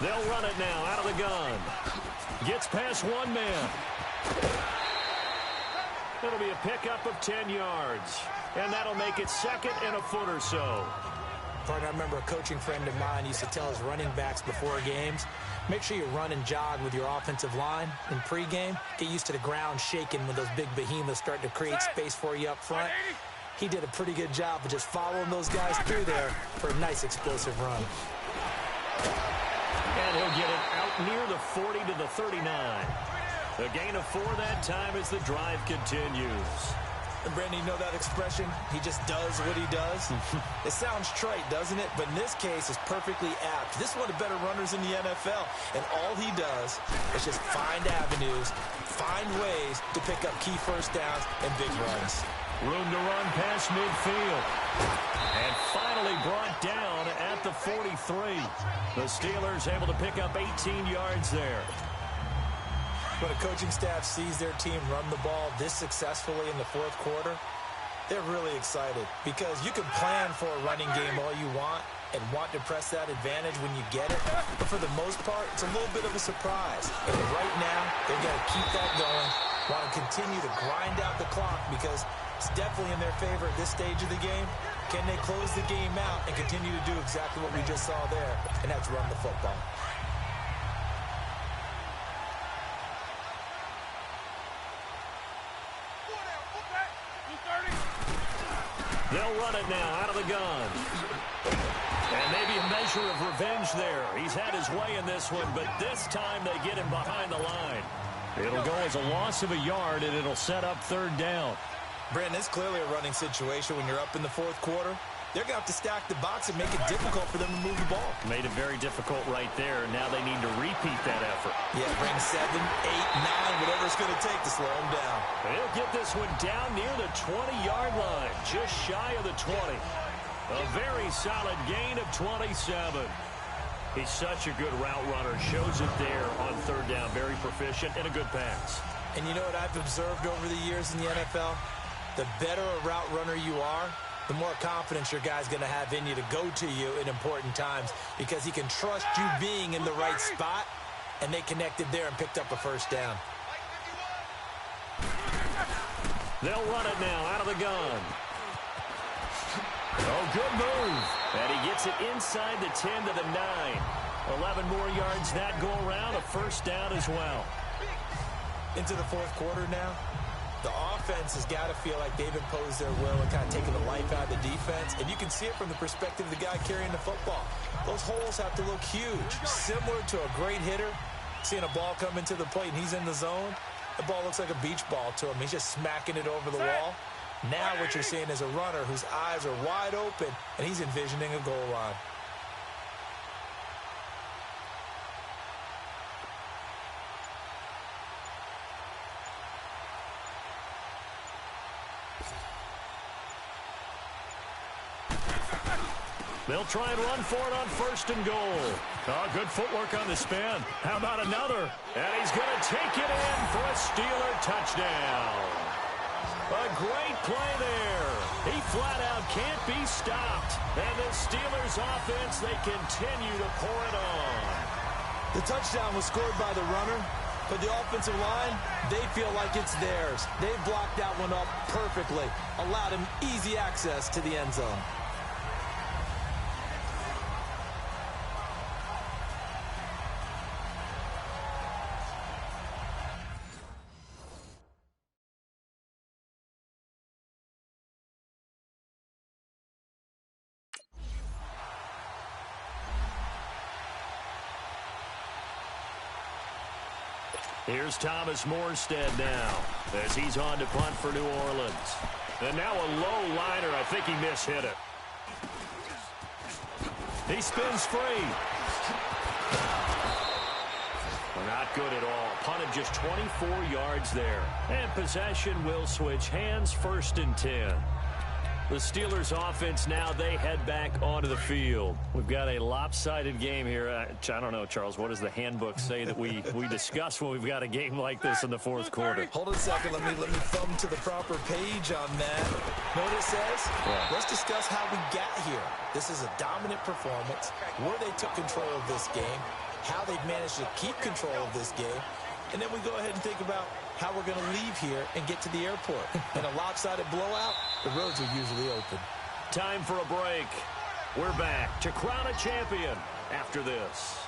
They'll run it now out of the gun. Gets past one man. It'll be a pickup of 10 yards. And that'll make it second and a foot or so. I remember a coaching friend of mine used to tell his running backs before games, make sure you run and jog with your offensive line in pregame. Get used to the ground shaking when those big behemoths start to create space for you up front. He did a pretty good job of just following those guys through there for a nice explosive run. And he'll get it out near the 40 to the 39. A gain of 4 that time as the drive continues. And Brandon, you know that expression? He just does what he does? It sounds trite, doesn't it? But in this case, it's perfectly apt. This is one of the better runners in the NFL. And all he does is just find avenues, find ways to pick up key first downs and big runs. Room to run past midfield. And finally brought down at the 43. The Steelers able to pick up 18 yards there. When a coaching staff sees their team run the ball this successfully in the fourth quarter, they're really excited because you can plan for a running game all you want and want to press that advantage when you get it. But for the most part, it's a little bit of a surprise. And right now, they've got to keep that going, want to continue to grind out the clock because it's definitely in their favor at this stage of the game. Can they close the game out and continue to do exactly what we just saw there, and that's run the football. They'll run it now out of the gun. And maybe a measure of revenge there. He's had his way in this one, but this time they get him behind the line. It'll go as a loss of a yard, and it'll set up third down. Brandon, it's clearly a running situation when you're up in the fourth quarter. They're going to have to stack the box and make it difficult for them to move the ball. Made it very difficult right there. Now they need to repeat that effort. Yeah, bring 7, 8, 9, whatever it's going to take to slow them down. They'll get this one down near the 20-yard line, just shy of the 20. A very solid gain of 27. He's such a good route runner. Shows it there on third down. Very proficient and a good pass. And you know what I've observed over the years in the NFL? The better a route runner you are, the more confidence your guy's going to have in you to go to you in important times because he can trust you being in the right spot, and they connected there and picked up a first down. They'll run it now out of the gun. Oh, good move. And he gets it inside the 10 to the 9. 11 more yards that go around, a first down as well. Into the fourth quarter now. The offense has got to feel like they've imposed their will and kind of taken the life out of the defense. And you can see it from the perspective of the guy carrying the football. Those holes have to look huge, similar to a great hitter. Seeing a ball come into the plate and he's in the zone, the ball looks like a beach ball to him. He's just smacking it over the wall. Now what you're seeing is a runner whose eyes are wide open, and he's envisioning a goal line. They'll try and run for it on first and goal. Oh, good footwork on the spin. How about another? And he's going to take it in for a Steeler touchdown. A great play there. He flat out can't be stopped. And the Steelers offense, they continue to pour it on. The touchdown was scored by the runner, but the offensive line, they feel like it's theirs. They blocked that one up perfectly, allowed him easy access to the end zone. Here's Thomas Morstead now as he's on to punt for New Orleans. And now a low liner. I think he mishit it. He spins free. Not good at all. Punted just 24 yards there. And possession will switch hands, 1st and 10. The Steelers offense now, they head back onto the field. We've got a lopsided game here. I don't know, Charles, what does the handbook say that we discuss when we've got a game like this in the 4th quarter? Hold on a second. Let me thumb to the proper page on that. Know what it says? Yeah. Let's discuss how we got here. This is a dominant performance, where they took control of this game, how they've managed to keep control of this game, and then we go ahead and think about how we're going to leave here and get to the airport. In a lopsided blowout, the roads are usually open. Time for a break. We're back to crown a champion after this.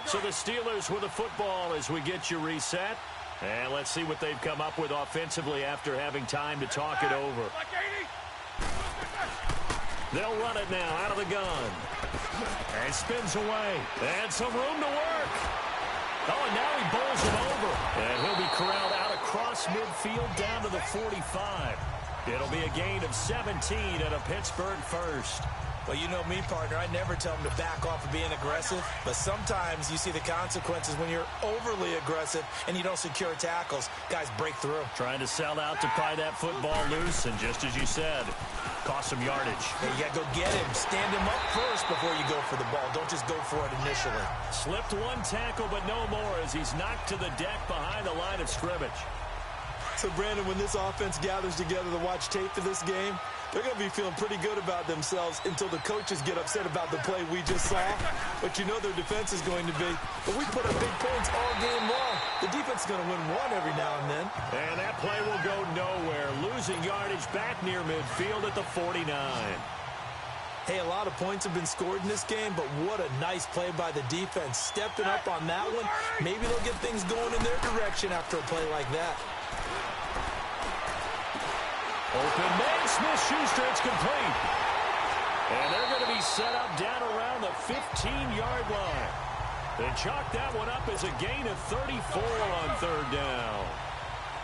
So the Steelers with the football as we get you reset. And let's see what they've come up with offensively after having time to talk it over. They'll run it now out of the gun. And spins away. And some room to work. Oh, and now he bowls it over. And he'll be corralled out across midfield down to the 45. It'll be a gain of 17 and a Pittsburgh first. Well, you know me, partner. I never tell them to back off of being aggressive. But sometimes you see the consequences when you're overly aggressive and you don't secure tackles. Guys break through. Trying to sell out to pry that football loose. And just as you said, cost some yardage. Hey, you got to go get him. Stand him up first before you go for the ball. Don't just go for it initially. Slipped one tackle, but no more as he's knocked to the deck behind the line of scrimmage. So, Brandon, when this offense gathers together to watch tape for this game, they're going to be feeling pretty good about themselves until the coaches get upset about the play we just saw. But you know their defense is going to be. But we put up big points all game long. The defense is going to win one every now and then. And that play will go nowhere. Losing yardage back near midfield at the 49. Hey, a lot of points have been scored in this game, but what a nice play by the defense. Stepping up on that one. Maybe they'll get things going in their direction after a play like that. Open man, Smith-Schuster, it's complete. And they're going to be set up down around the 15-yard line. They chalk that one up as a gain of 34 on 3rd down.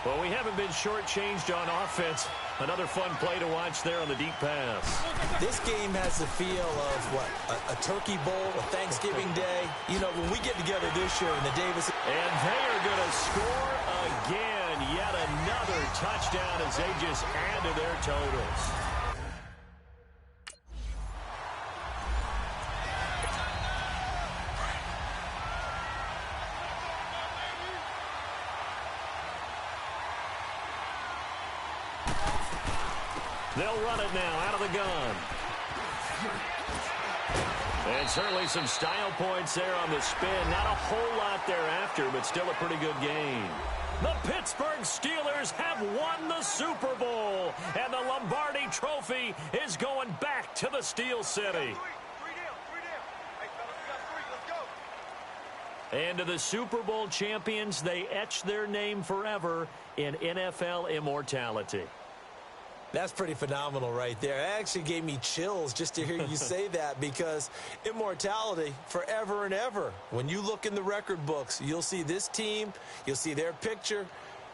Well, we haven't been shortchanged on offense. Another fun play to watch there on the deep pass. This game has the feel of, what, a turkey bowl, a Thanksgiving day. You know, when we get together this year in the Davis. And they are going to score again. Yet another touchdown as they just add to their totals. They'll run it now out of the gun. And certainly some style points there on the spin. Not a whole lot thereafter, but still a pretty good game. The Pittsburgh Steelers have won the Super Bowl, and the Lombardi Trophy is going back to the Steel City. And to the Super Bowl champions, they etch their name forever in NFL immortality. That's pretty phenomenal right there. It actually gave me chills just to hear you say that, because immortality forever and ever. When you look in the record books, you'll see this team, you'll see their picture,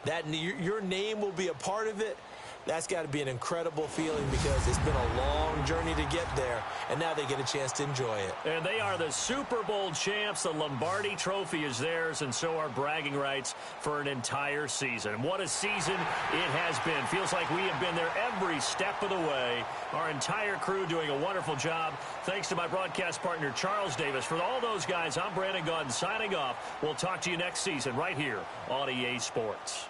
that your name will be a part of it. That's got to be an incredible feeling, because it's been a long journey to get there, and now they get a chance to enjoy it. And they are the Super Bowl champs. The Lombardi Trophy is theirs, and so are bragging rights for an entire season. What a season it has been. Feels like we have been there every step of the way. Our entire crew doing a wonderful job. Thanks to my broadcast partner, Charles Davis. For all those guys, I'm Brandon Gaudin signing off. We'll talk to you next season right here on EA Sports.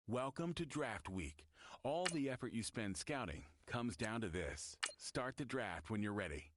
Welcome to Draft Week. All the effort you spend scouting comes down to this. Start the draft when you're ready.